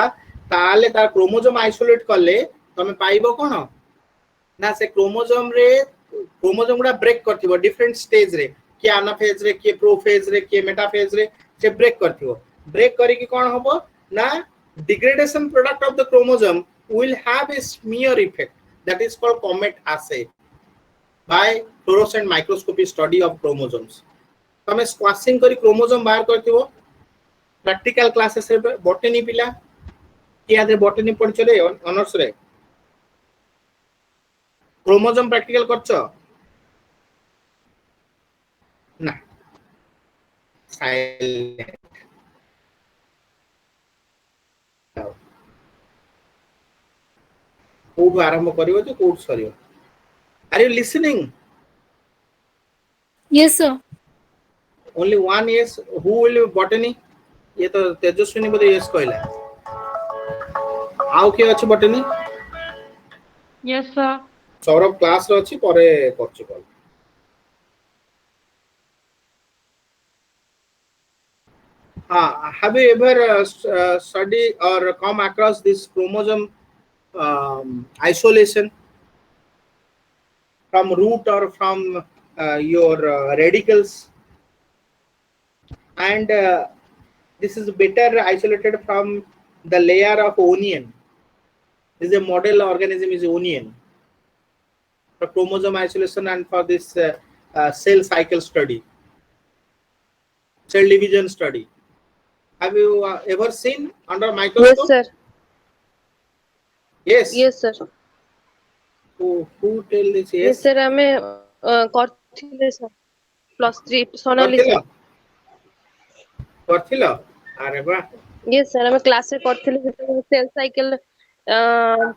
ताले तार chromosome isolate करले तमे पाइबो कोन ना से क्रोमोसोम गुडा ब्रेक करथिबो डिफरेंट स्टेज रे कि एनाफेज रे कि प्रोफेज रे कि मेटाफेज रे से ब्रेक करथिबो ब्रेक करी कि कोन होबो ना degradation product of the chromosome will have a smear effect that is called comet assay by fluorescent microscopy study of chromosomes. तमे स्क्वाशिंग करी क्रोमोसोम बाहर करथिबो प्रैक्टिकल क्लासेस रे बॉटनी पिला कि आदे बॉटनी पढचले ऑनर्स रे क्रोमोसोम प्रैक्टिकल करछो ना साइलेंट कोड आरंभ करिवो जे कोड सरियो are you listening Yes, sir. only one yes who will be botany ये तो तेजस्विनी बोले yes कहला आउ के अछि botany Yes, sir. Saurabh class रे अछि परे करछि call have you ever study or come across this chromosome isolation from root or from your radicals, and this is better isolated from the layer of onion. This is a model organism is onion for chromosome isolation and for this cell cycle study, cell division study. Have you ever seen under microscope? Yes, sir. Yes. Yes, sir. Who tell this? Yes, Yes. sir. ଆମେ କରିଥିଲେ sir. +3 Sonali sir. करथिलो अरे वाह Yes, sir. ଆମେ class रे करଥିଲେ cell cycle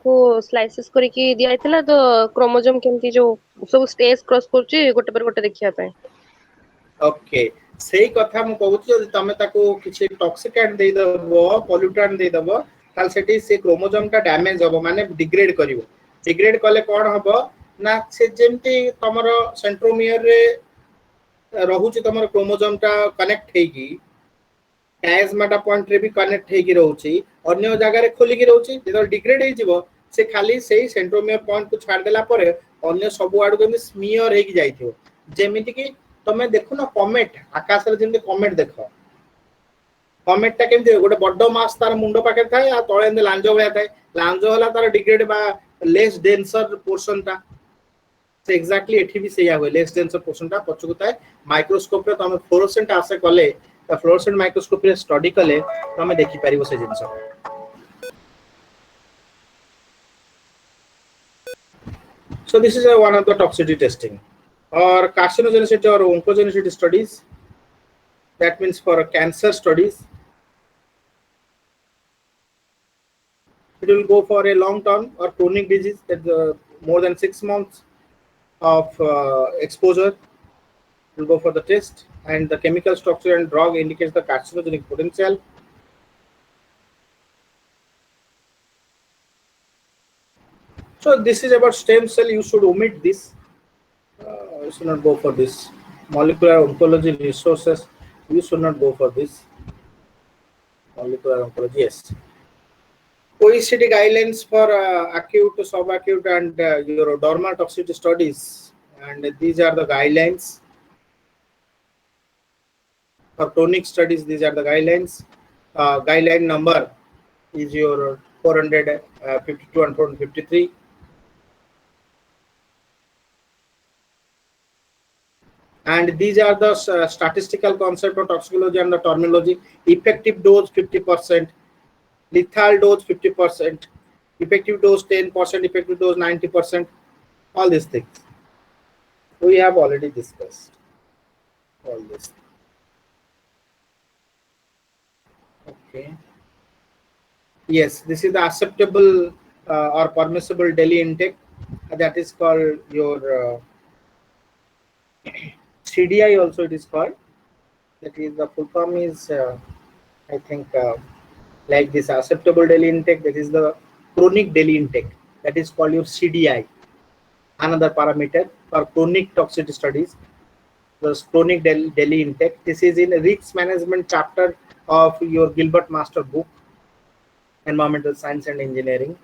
को slices करके दिया हैतला तो क्रोमोसोम केमती जो सब स्टेज क्रॉस करची गोटे पर गोटे देखिया पे ओके सेही कथा मु कहूची जदि तमे ताको किछि टॉक्सिकेंट देई दबो पोल्यूटेंट देई दबो ताल सेठी से क्रोमोसोम का डैमेज होबो माने डिग्रेड करिवो डिग्रेड कले कोन होबो ना से जेमती तमरो सेंट्रोमियर रे रहुची तमरो क्रोमोसोम ता कनेक्ट हेगी कैस्माटा पॉइंट रे भी कनेक्ट हेगी रहउची अन्य जगह रे खोली की रहउची जेतो डिग्रेड हे जिवो से खाली सेही सेंट्रोमियर पॉइंट को छाड़ देला परे अन्य सब आडू केमि स्मियर हेगी जाइथिवो जेमिति कि तमे देखो ना कमेट आकाश रे जेमि कमेट देखो कमेट ता केमति गोटे बड्डो मास तार मुंडो पाके थाए आ तळे एंदे लांजो होया थाए लांजो होला तार डिग्रेड बा लेस डेंसर पोर्शन ता से एक्जाक्टली एठी भी सेया हुए लेस डेंसर पोर्शन टा पछकु थाए माइक्रोस्कोप रे तमे फ्लोरोसेंट आसे कले त फ्लोरोसेंट माइक्रोस्कोप रे स्टडी कले तमे देखि परिबो से जिंस so this is one of the toxicity testing or carcinogenicity or oncogenicity studies that means for cancer studies it will go for a long term or chronic disease that more than 6 months of exposure will go for the test and the chemical structure and drug indicates the carcinogenic potential. So this is about stem cell. You should omit this. You should not go for this. Molecular oncology resources. You should not go for this. Molecular oncology, yes. OECD guidelines for acute, subacute, and your dermal toxicity studies. And these are the guidelines. For chronic studies, these are the guidelines. Guideline number is your 452 and 453. And these are the statistical concept of toxicology and the terminology. Effective dose 50%, lethal dose 50%, effective dose 10%, effective dose 90%, all these things. We have already discussed all this. Okay. Yes, this is the acceptable or permissible daily intake. That is called your CDI also it is called. That is the full form is I think like this acceptable daily intake. That is the chronic daily intake. That is called your CDI. Another parameter for chronic toxicity studies. The chronic daily intake. This is in risk management chapter of your Gilbert Master book, Environmental Science and Engineering.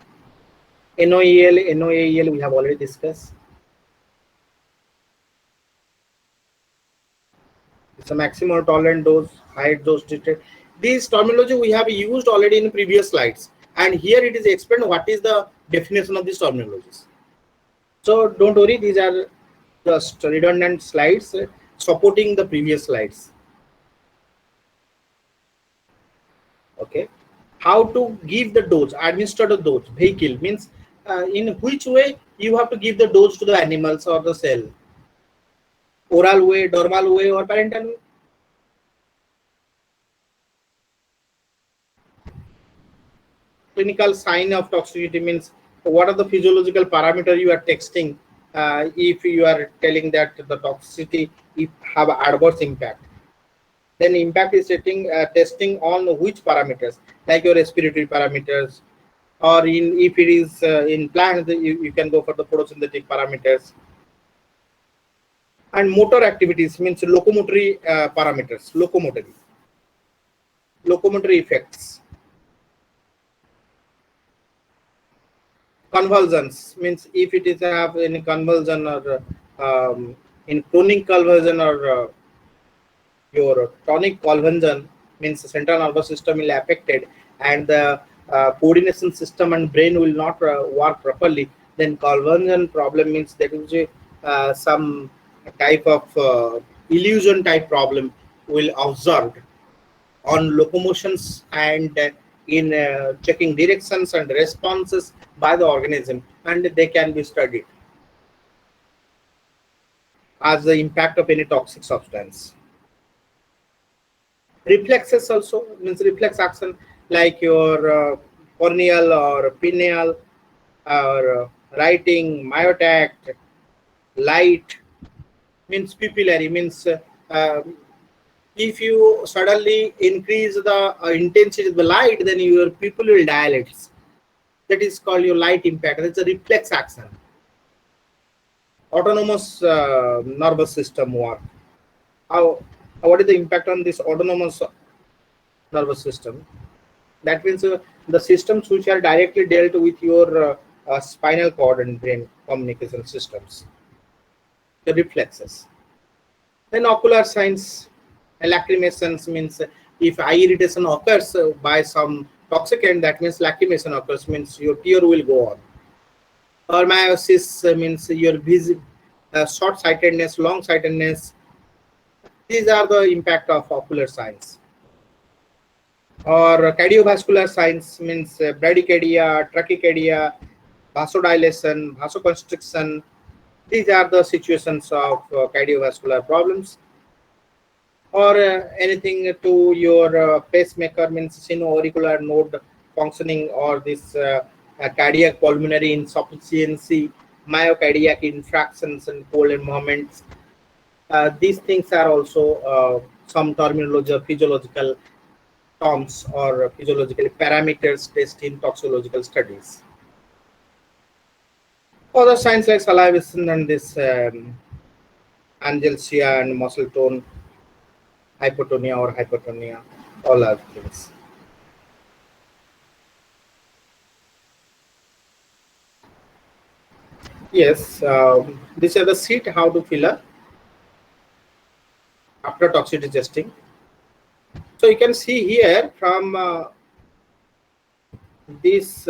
NOEL, NOAEL we have already discussed. It's a maximum tolerant dose, high dose treated. This terminology we have used already in previous slides, and here it is explained what is the definition of these terminologies. So don't worry, these are just redundant slides supporting the previous slides. Okay, how to give the dose, administer the dose, vehicle means in which way you have to give the dose to the animals or the cell. Oral way, dermal way, or parental way. Clinical sign of toxicity means what are the physiological parameter you are texting if you are telling that the toxicity if have adverse impact. Then impact is testing on which parameters, like your respiratory parameters, or in if it is in plants, you can go for the photosynthetic parameters. And motor activities means locomotory parameters, locomotory effects. Convulsions means if it is have any convulsion or in chronic convulsion or your tonic convulsion means the central nervous system will affected and the coordination system and brain will not work properly. Then convulsion problem means there is some type of illusion type problem will observed on locomotions and in checking directions and responses by the organism, and they can be studied as the impact of any toxic substance. Reflexes also means reflex action like your corneal or pineal or writing, myotact, light means pupillary means if you suddenly increase the intensity of the light, then your pupil will dilate. That is called your light impact. That's a reflex action. Autonomous nervous system work. What is the impact on this autonomous nervous system? That means the systems which are directly dealt with your spinal cord and brain communication systems. The reflexes. Then ocular signs. Lacrimations means if eye irritation occurs by some toxicant, that means lacrimation occurs, means your tear will go on. Or meiosis means your short sightedness, long sightedness. These are the impact of ocular signs. Or cardiovascular signs means bradycardia, trachycardia, vasodilation, vasoconstriction. These are the situations of cardiovascular problems. Or anything to your pacemaker means sino-auricular node functioning, or this cardiac pulmonary insufficiency, myocardiac infractions and cold moments. These things are also some terminology of physiological terms or physiological parameters tested in toxicological studies. Other signs like salivation and this analgesia and muscle tone, hypotonia or hypertonia, all other things. Yes, these are the sheet how to fill up after toxicity testing. So you can see here from this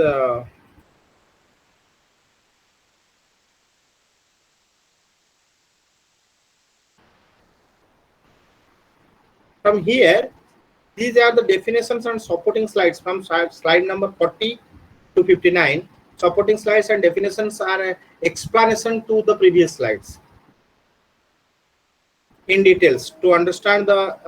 from here, these are the definitions and supporting slides from slide number 40 to 59. Supporting slides and definitions are explanation to the previous slides in details to understand the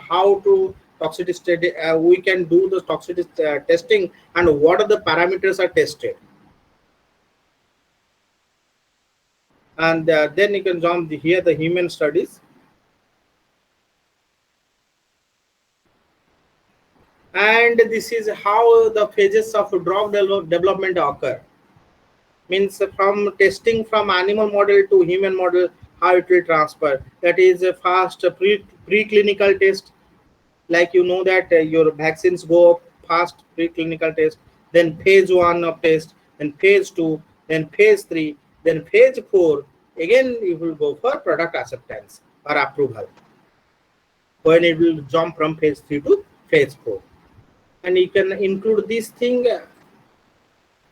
how to toxicity study, we can do the toxicity testing and what are the parameters are tested. And then you can jump here the human studies. And this is how the phases of drug development occur. Means from testing from animal model to human model, how it will transfer. That is a fast preclinical test. Like you know that your vaccines go fast preclinical test, then phase 1 of test, then phase 2, then phase 3, then phase 4. Again, you will go for product acceptance or approval, when it will jump from phase 3 to phase 4. And you can include this thing,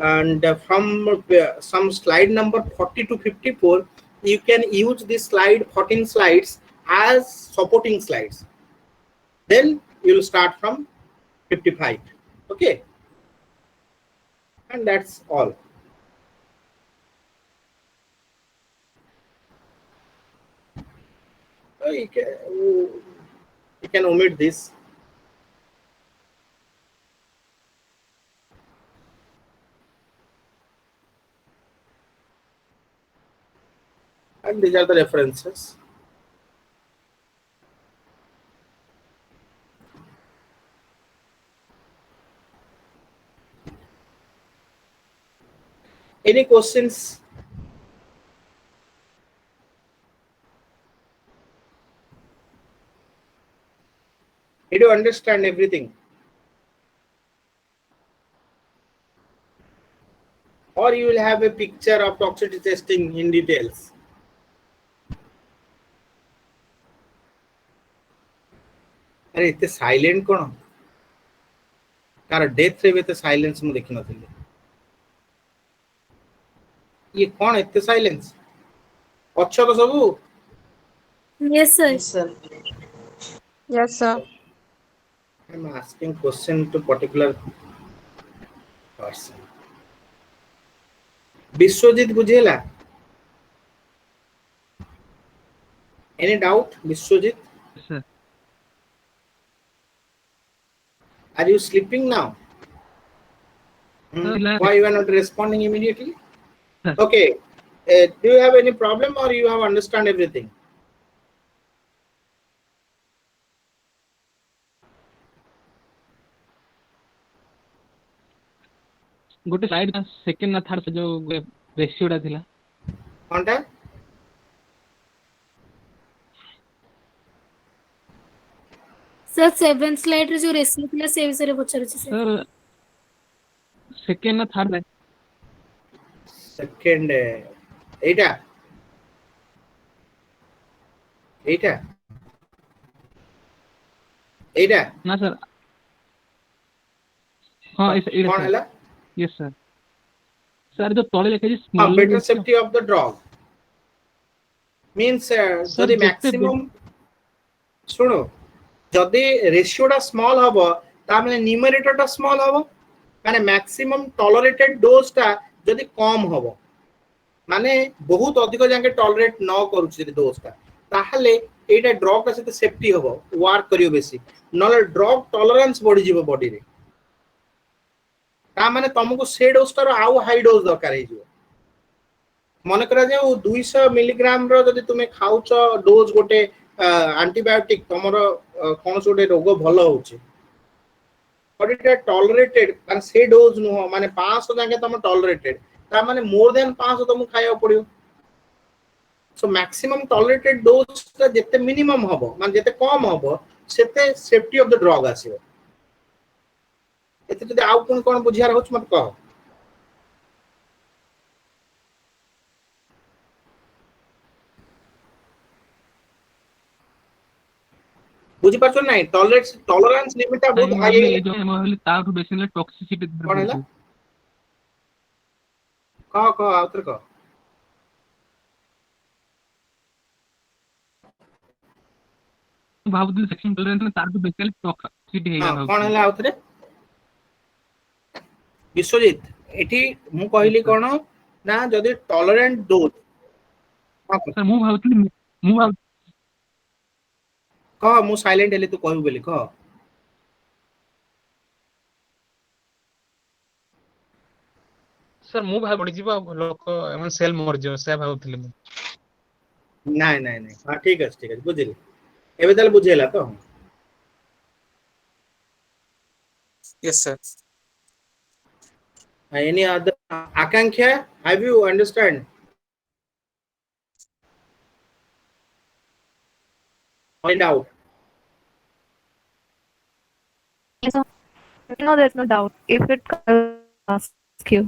and from some slide number 40 to 54, you can use this slide 14 slides as supporting slides. Then you will start from 55. Okay, and that's all. So you can omit this. And these are the references. Any questions? Did you understand everything? Or you will have a picture of toxicity testing in details? अरे इतने silent कौन car death रे एते silence मु देखि नथिले ये कौन एते साइलेंस अच्छा तो सबू Yes, sir. Yes, sir. Yes, sir. I'm asking question to particular person. Biswajit बुझेला? Any doubt, Biswajit? Yes, sir. Are you sleeping now? Why you are not responding immediately? Okay. Do you have any problem or you have understand everything? गोटे slide second ना third जो रेशियोटा थिला कोनटा sir 7th slide रे जो ratio थिला से विषय रे पछारछि सर सेकंड ना थर्ड सेकंड एटा एटा एटा ना सर हां एटा कौन हला यस सर सर जो तळे लिखा जी better safety of the drug. means sir जदि जितने maximum सुनो जदि रेशियो टा स्मॉल हबो ता माने न्यूमरेटर टा स्मॉल हबो माने मैक्सिमम टॉलरेटेड डोज टा जदि कम हबो माने बहुत अधिक जाके टॉलरेट न करूछ जदि डोज टा ताहले एटा ड्रग का सहित सेफ्टी हबो वर्क करियो बेसी नले ड्रग टॉलरेंस बढ़ी जीवो बॉडी रे ता माने तुमको से डोज टा आउ हाई डोज दरकार हे जीवो मन करा जाऊ 200 मिलीग्राम रो जदि तुमे खाउछ डोज गोटे एंटीबायोटिक तमरो कोन सोटे रोग भलो होउछ बट इट टॉलरेटेड माने से डोज नु माने 500 जाके तुम टॉलरेटेड ता माने मोर देन 500 तुम खाया पड़ियो सो मैक्सिमम टॉलरेटेड डोज ता जते मिनिमम हबो माने जते कम हबो सेते सेफ्टी ऑफ द ड्रग आसीबो एते जदि आउ कोन बुझियार होछ मत कह बुझी पाछो नाही टॉलरेंस लिमिट ता बहुत टाइम हाई वाले जो हम वाले तार बेसिकली टॉक्सिसिटी कोन हैला कह आउतर कह भाव सेक्शन टॉलरेंस में तार बेसिकली टॉक्सिसिटी हेगा हां भाव कोन हैला आउतरे विश्वजीत एठी मु कहली कोन ना जदि टॉलरेंट डोज सर मु भावतली मु भाव कह मु साइलेंट हेले तू कहू बोली कह सर मु भाव पड़ी जीवा लोक एमन सेल मर जो से भावतली मु ନାଇଁ ନାଇଁ ନାଇଁ ହଁ ଠିକ ଅଛି ବୁଝିଲି ଏବେ ତାହେଲେ ବୁଝେଇଲା ତ Yes, sir. any other akanksha have you understand find out Yes, sir. No, there's no doubt. If it ask you.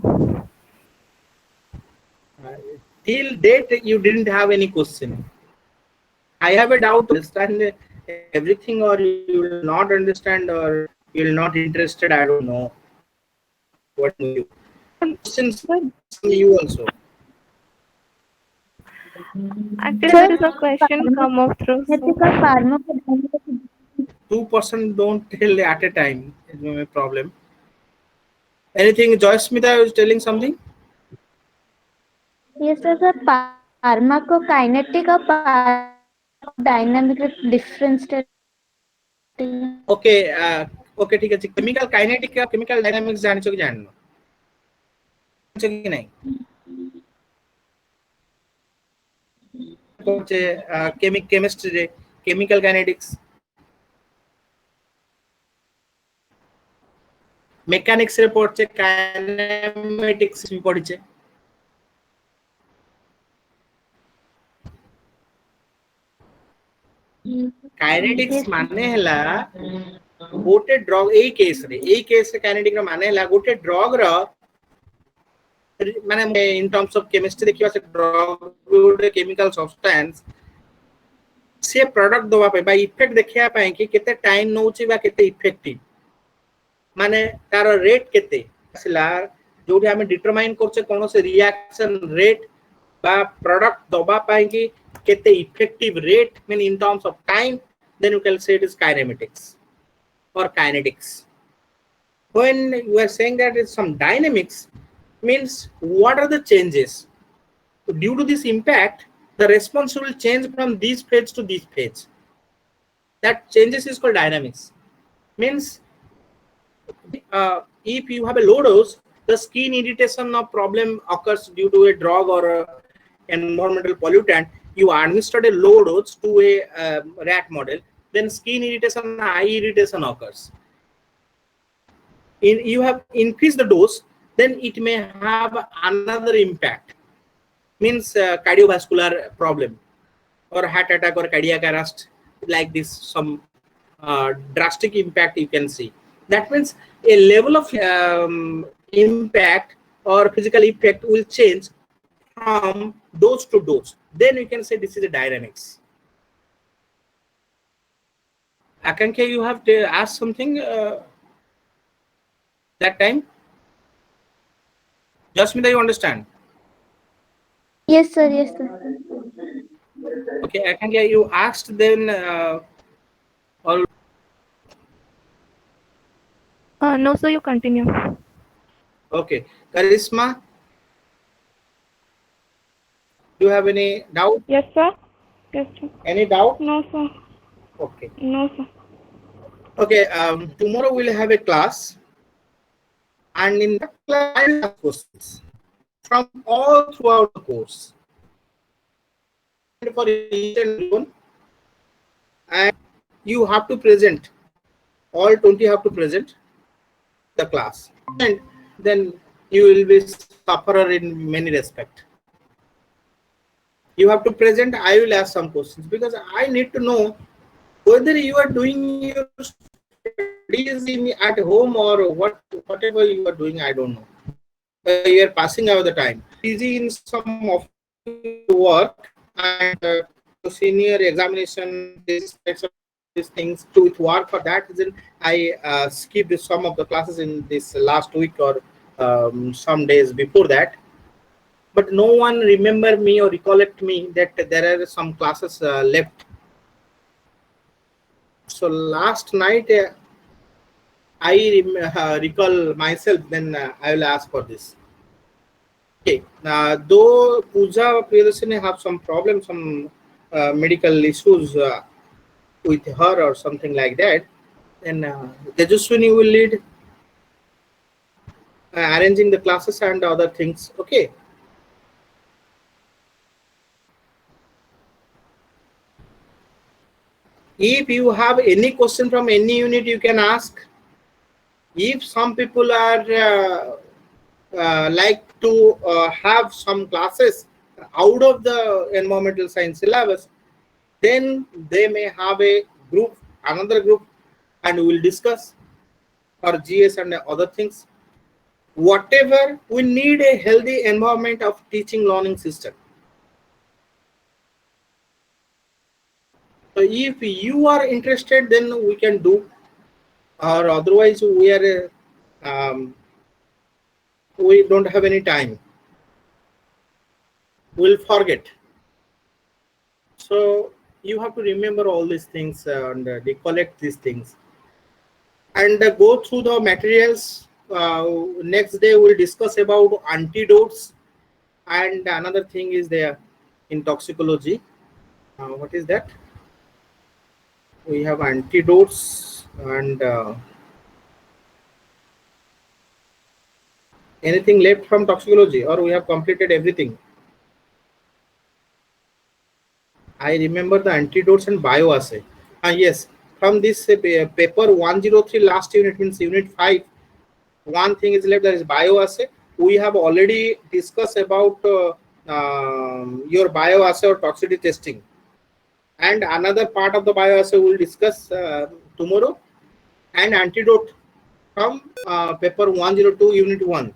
till date you didn't have any question I have a doubt to understand everything or you will not understand or you will not interested I don't know what you questions you also Actually, there is a question come up through. So. 2% don't tell at a time it may be a problem anything Joysmita is telling something Yes, sir. The pharmacokinetic or dynamic difference. Okay okay ठीक है chemical kinetic या chemical dynamics जानिछो कि जाननो जानिछो कि नहीं पछे chemistry रे chemical kinetics mechanics रे पछे काइनेमेटिक्स भी पढिछे काइनेटिक्स माने हला गोटे ड्रग ए केस रे काइनेटिक रो माने हला गोटे ड्रग रो माने इन टर्म्स ऑफ केमिस्ट्री देखिबा से ड्रग गोटे केमिकल सब्सटेंस से प्रोडक्ट दवा पे बा इफेक्ट देखिया पाए कि केते टाइम नउची बा केते इफेक्टिव माने तार रेट केते असला जोडी हमें डिटरमाइन करछे कोनो से रिएक्शन रेट बा प्रोडक्ट दवा पाए कि केते effective rate mean in terms of time then you can say it is kinematics or kinetics when you are saying that it's some dynamics means what are the changes so due to this impact the response will change from this phase to this phase that changes is called dynamics means if you have a low dose the skin irritation of problem occurs due to a drug or a environmental pollutant you administered a low dose to a rat model then skin irritation eye irritation occurs you have increased the dose then it may have another impact means cardiovascular problem or heart attack or cardiac arrest like this some drastic impact you can see that means a level of impact or physical effect will change from dose to dose then you can say this is a dynamics Akanksha you have to ask something that time Jasmita you understand Yes, sir. Yes, sir. Okay, Akanksha, you asked then all. No, sir, you continue. Okay, Charisma, do you have any doubt? Yes, sir. Yes, sir. Any doubt? No, sir. Okay. No, sir. Okay, tomorrow we'll have a class, and in that class I will ask questions from all throughout the course. And for each and everyone, and you have to present, all 20 have to present the class, and then you will be sufferer in many respect. You have to present, I will ask some questions because I need to know whether you are doing your studies at home or whatever you are doing, I don't know. You are passing out the time. Busy in some of work and senior examination, this types of these things to with work. For that reason, I skipped some of the classes in this last week or some days before that. But no one remember me or recollect me that there are some classes left. So last night I recall myself. Then I will ask for this. Okay. Though Pooja Priyadarshini have some problems, some medical issues with her or something like that, then Tejaswini will lead arranging the classes and other things. Okay. If you have any question from any unit, you can ask. If some people are like to have some classes out of the environmental science syllabus, then they may have a group, another group, and we will discuss for GS and other things. Whatever, we need a healthy environment of teaching learning system. So if you are interested, then we can do, or otherwise we are we don't have any time. We'll forget. So you have to remember all these things and recollect these things and go through the materials. Next day we'll discuss about antidotes, and another thing is there in toxicology. What is that? We have antidotes and anything left from toxicology, or we have completed everything? I remember the antidotes and bioassay. Yes, from this paper 103 last unit, means unit 5, one thing is left, that is bioassay. We have already discussed about your bioassay or toxicity testing, and another part of the bioassay we will discuss tomorrow, and antidote from paper 102 unit 1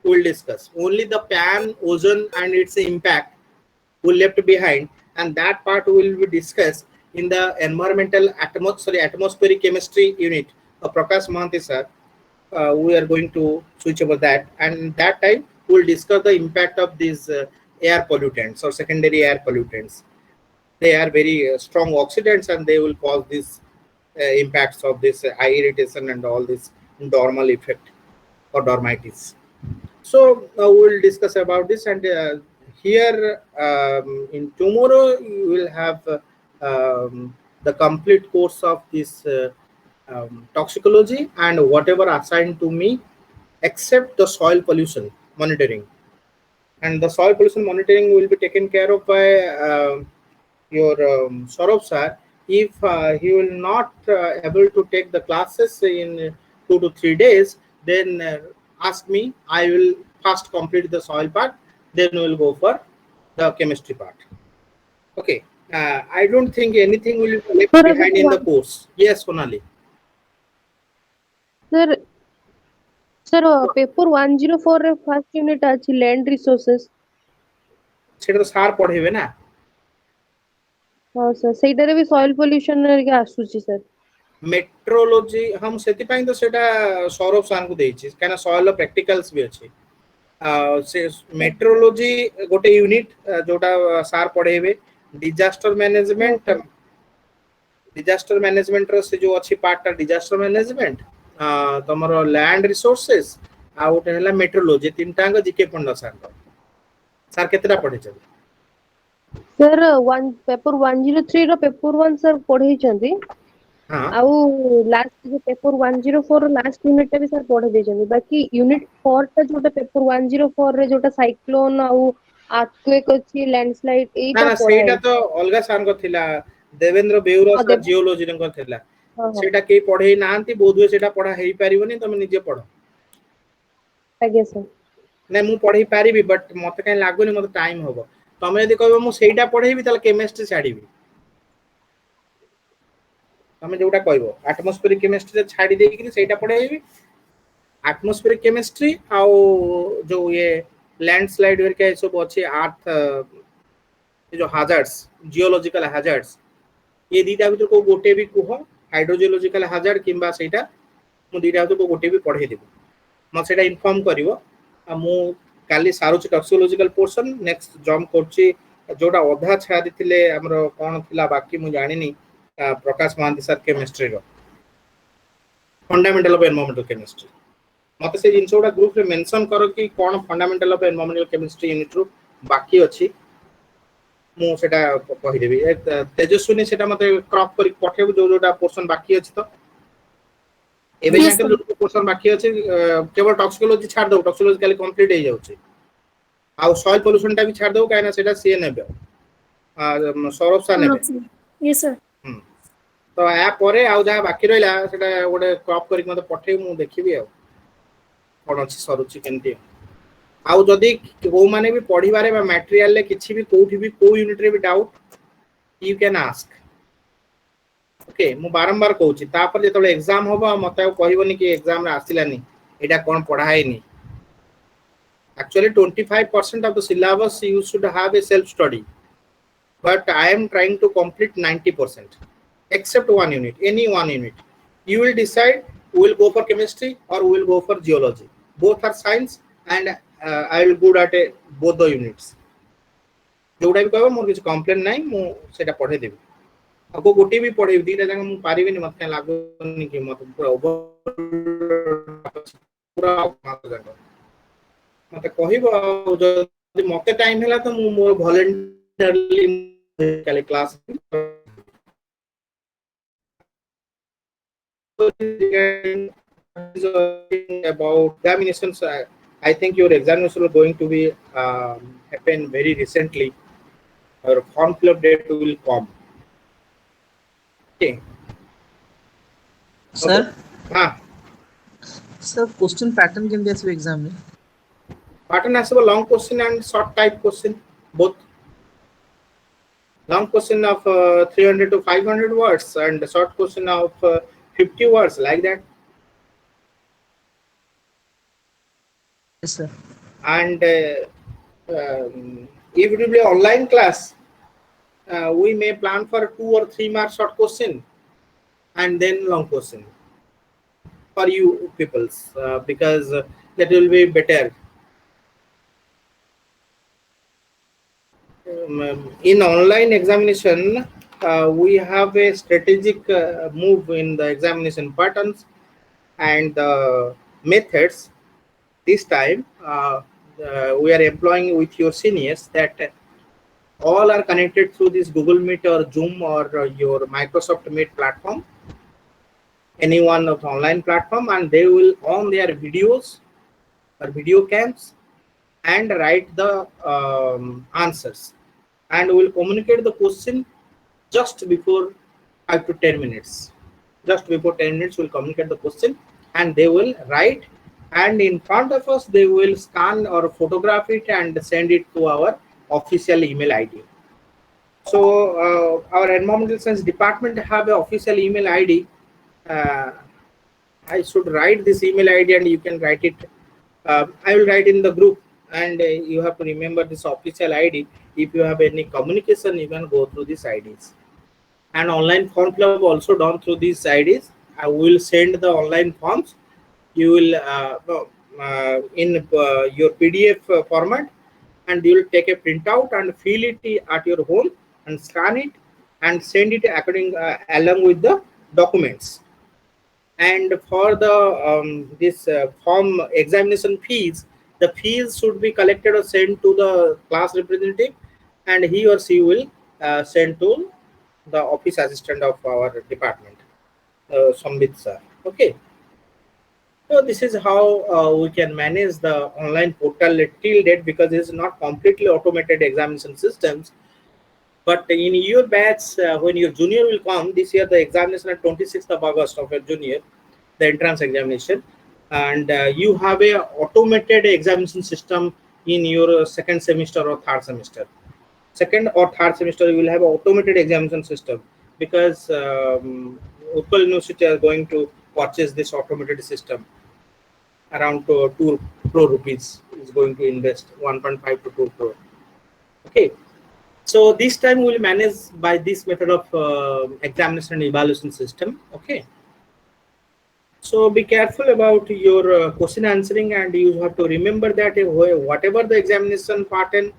we will discuss. Only the pan, ozone and its impact will left behind, and that part will be discussed in the environmental atmospheric chemistry unit. Prakash Mahanti sir, we are going to switch over that, and that time we will discuss the impact of these air pollutants or secondary air pollutants. They are very strong oxidants, and they will cause these impacts of this eye irritation and all this dormal effect or dermatitis. So we'll discuss about this, and here in tomorrow you will have the complete course of this toxicology and whatever assigned to me, except the soil pollution monitoring. And the soil pollution monitoring will be taken care of by your Saurabh sir. If he will not able to take the classes in 2 to 3 days, then ask me. I will first complete the soil part, then we will go for the chemistry part. Okay. I don't think anything will be left behind in the course. Yes, Sonali. Sir, paper 104 ରେ first unit ଅଛି land resources. সেটা তো sir পড়াইবে না। ହଁ sir, ସେଇଟାରେ ବି soil pollution ହେରିକା ଆସୁଛି sir. Metrology हम ସେଥିପାଇଁ ତ ସେଟା ସୌରଭ ସାରଙ୍କୁ ଦେଇଛି, କାହିଁକିନା ସଏଲ ପ୍ରାକ୍ଟିକାଲ୍ସ ବି ଅଛି। ସେ ମେଟ୍ରୋଲୋଜି ଗୋଟେ ୟୁନିଟ୍ ଯୋଉଟା ସାର୍ ପଢେଇବେ, डिजास्टर मैनेजमेंट रो से जो अच्छी पार्ट टा डिजास्टर मैनेजमेंट तमरो लैंड रिसोर्सेस आ गोटे हला मेट्रोलॉजी तीनटा अंग जीके पंडा सर केतेटा पढ़े छ सर वन पेपर 103 रो पेपर 1 सर पढ़े छथि हां आउ लास्ट जो पेपर 104 रो लास्ट यूनिट भी सर पढ़े दे छथि बाकी यूनिट 4 टा जोटा पेपर 104 रे जोटा साइक्लोन आउ अर्थक्वेक अछि लैंडस्लाइड ना एटा ना पढ़ा सेटा है तो अलगा सार को थिला देवेंद्र बेउरा हाँ सर जियोलॉजी को थिला हाँ हाँ सेटा के पढ़े नांती बोधवे सेटा पढ़ा हेई परिबोनी तमे निजे पढ़ो आगे सर ना मु पढ़ी पारिबी बट मते काई लागुनी मते टाइम होबो तमे यदि कहबो मु सेटा पढ़ेबी ताले केमिस्ट्री छाडीबी तमे जोटा कहबो एटमॉस्फेरिक केमिस्ट्री छाडी देकी सेटा पढ़ेबी एटमॉस्फेरिक केमिस्ट्री आउ जो ये लैंडस्लाइड वरके सब अच्छे अर्थ जो हाजार्ड्स जियोलॉजिकल हाजार्ड्स ये दीटा भीतर को गोटे भी कुह हाइड्रोजियोलॉजिकल हाजार्ड किंबा सेटा मु दीटा भीतर को गोटे भी पढ़े देबो म सेटा इन्फॉर्म करिवो आ मु काली सारुच टॉक्सियोलॉजिकल पोर्शन नेक्स्ट जंप करछि जोटा अधा छाडी थिले हमरो कोन थिला बाकी मु जानिनी प्रकाश महांती सर केमिस्ट्री रो फंडामेंटल ऑफ एनवायरमेंटल केमिस्ट्री मते से जिंस गोटा ग्रुप रे मेंशन करो कि कोन fundamental of environmental chemistry unit रो बाकी अछि मु सेटा कहि देबी तेजस्विनी सेटा मते क्रॉप करी पठेबो जो जोटा पोर्शन बाकी अछि तो एबे Yes, जाके sir. जो पोर्शन बाकी अछि केवल टॉक्सिकोलॉजी छाड़ दो टॉक्सिकोलॉजी खाली कंप्लीट हो जाउछि आ सॉइल पोल्यूशन टा भी छाड़ दो काहे ना सेटा सीए नेबे सौरभ सा नेबे Yes, sir. तो आ परे आ जहा बाकी रहला सेटा गोटे क्रॉप करी मते पठे मु देखिबी आ कोन अछि सरुचि केनती आउ जदि को माने भी पढ़िबारे बा मटेरियल ले किछि भी कोठी भी को यूनिट रे भी doubt you can ask okay मु बारंबार कहूची तापर जेतले एग्जाम होबा मते कहबोनी कि एग्जाम रे आसिलानी एटा कोन पढाइनी actually 25% of the syllabus you should have a self study but I am trying to complete 90% except one unit any one unit you will decide who will go for chemistry or who will go for geology both are science and I will good at both the units जोटा भी कहबो मोर किछ complaint नाही मु सेटा पढे देबी आको गोटे भी पढे दीटा जंग मु पारिबिनी मते लागोनी कि मते पूरा ओवर पूरा मात जंग मते कहिबो जदि मते टाइम हैला तो मु मोर वॉलंटियरली काले class about examinations I think your examination are going to be happen very recently your form fill up date will come okay sir ha sir question pattern केमती आसी एग्जाम रे pattern as long question and short type question both long question of 300 to 500 words and short question of 50 words like that yes sir and if it will be online class we may plan for 2 or 3 mark short question and then long question for you peoples because that will be better in online examination we have a strategic move in the examination patterns and methods this time we are employing with your seniors that all are connected through this Google Meet or Zoom or your Microsoft Meet platform any one of the online platform and they will on their videos or video cams and write the answers and will communicate the question just before 5 to 10 minutes just before 10 minutes will communicate the question and they will write and in front of us they will scan or photograph it and send it to our official email id so our environmental science department have an official email id uh, I should write this email id and you can write it I will write in the group and you have to remember this official id if you have any communication you can go through these ids and online form fill up also done through these ids I will send the online forms you will in your pdf format and you will take a printout and fill it at your home and scan it and send it along with the documents. And for the this form examination fees, the fees should be collected or sent to the class representative, and he or she will send to the office assistant of our department, Sambit sir. Okay. So this is how we can manage the online portal till date, because it's not completely automated examination systems. But in your batch, when your junior will come this year, the examination at 26th of August of your junior, the entrance examination, and you have a automated examination system in your second semester or third semester. Second or third semester, you will have an automated examination system, because Utkal University are going to purchase this automated system around 2 crore rupees is going to invest 1.5 to 2 crore. Okay. So this time we'll manage by this method of examination and evaluation system. Okay. So be careful about your question answering, and you have to remember that whatever the examination pattern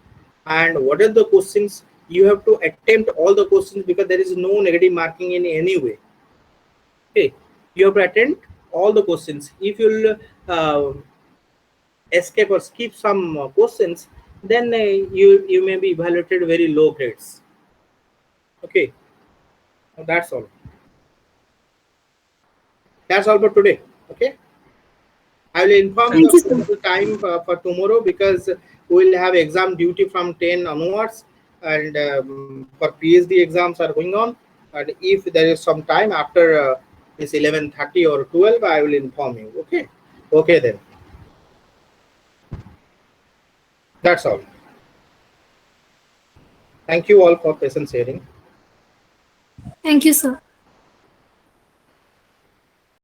and what are the questions, you have to attempt all the questions, because there is no negative marking in any way. Okay, you have to attempt all the questions. If you'll escape or skip some questions, then you may be evaluated very low grades. Okay, that's all. That's all for today. Okay. I will inform Thank you you, of sir. the time for tomorrow, because we will have exam duty from 10 onwards, and for PhD exams are going on. And if there is some time after this 11:30 or 12, I will inform you. Okay. Okay then. That's all. Thank you all for patient sharing. Thank you, sir.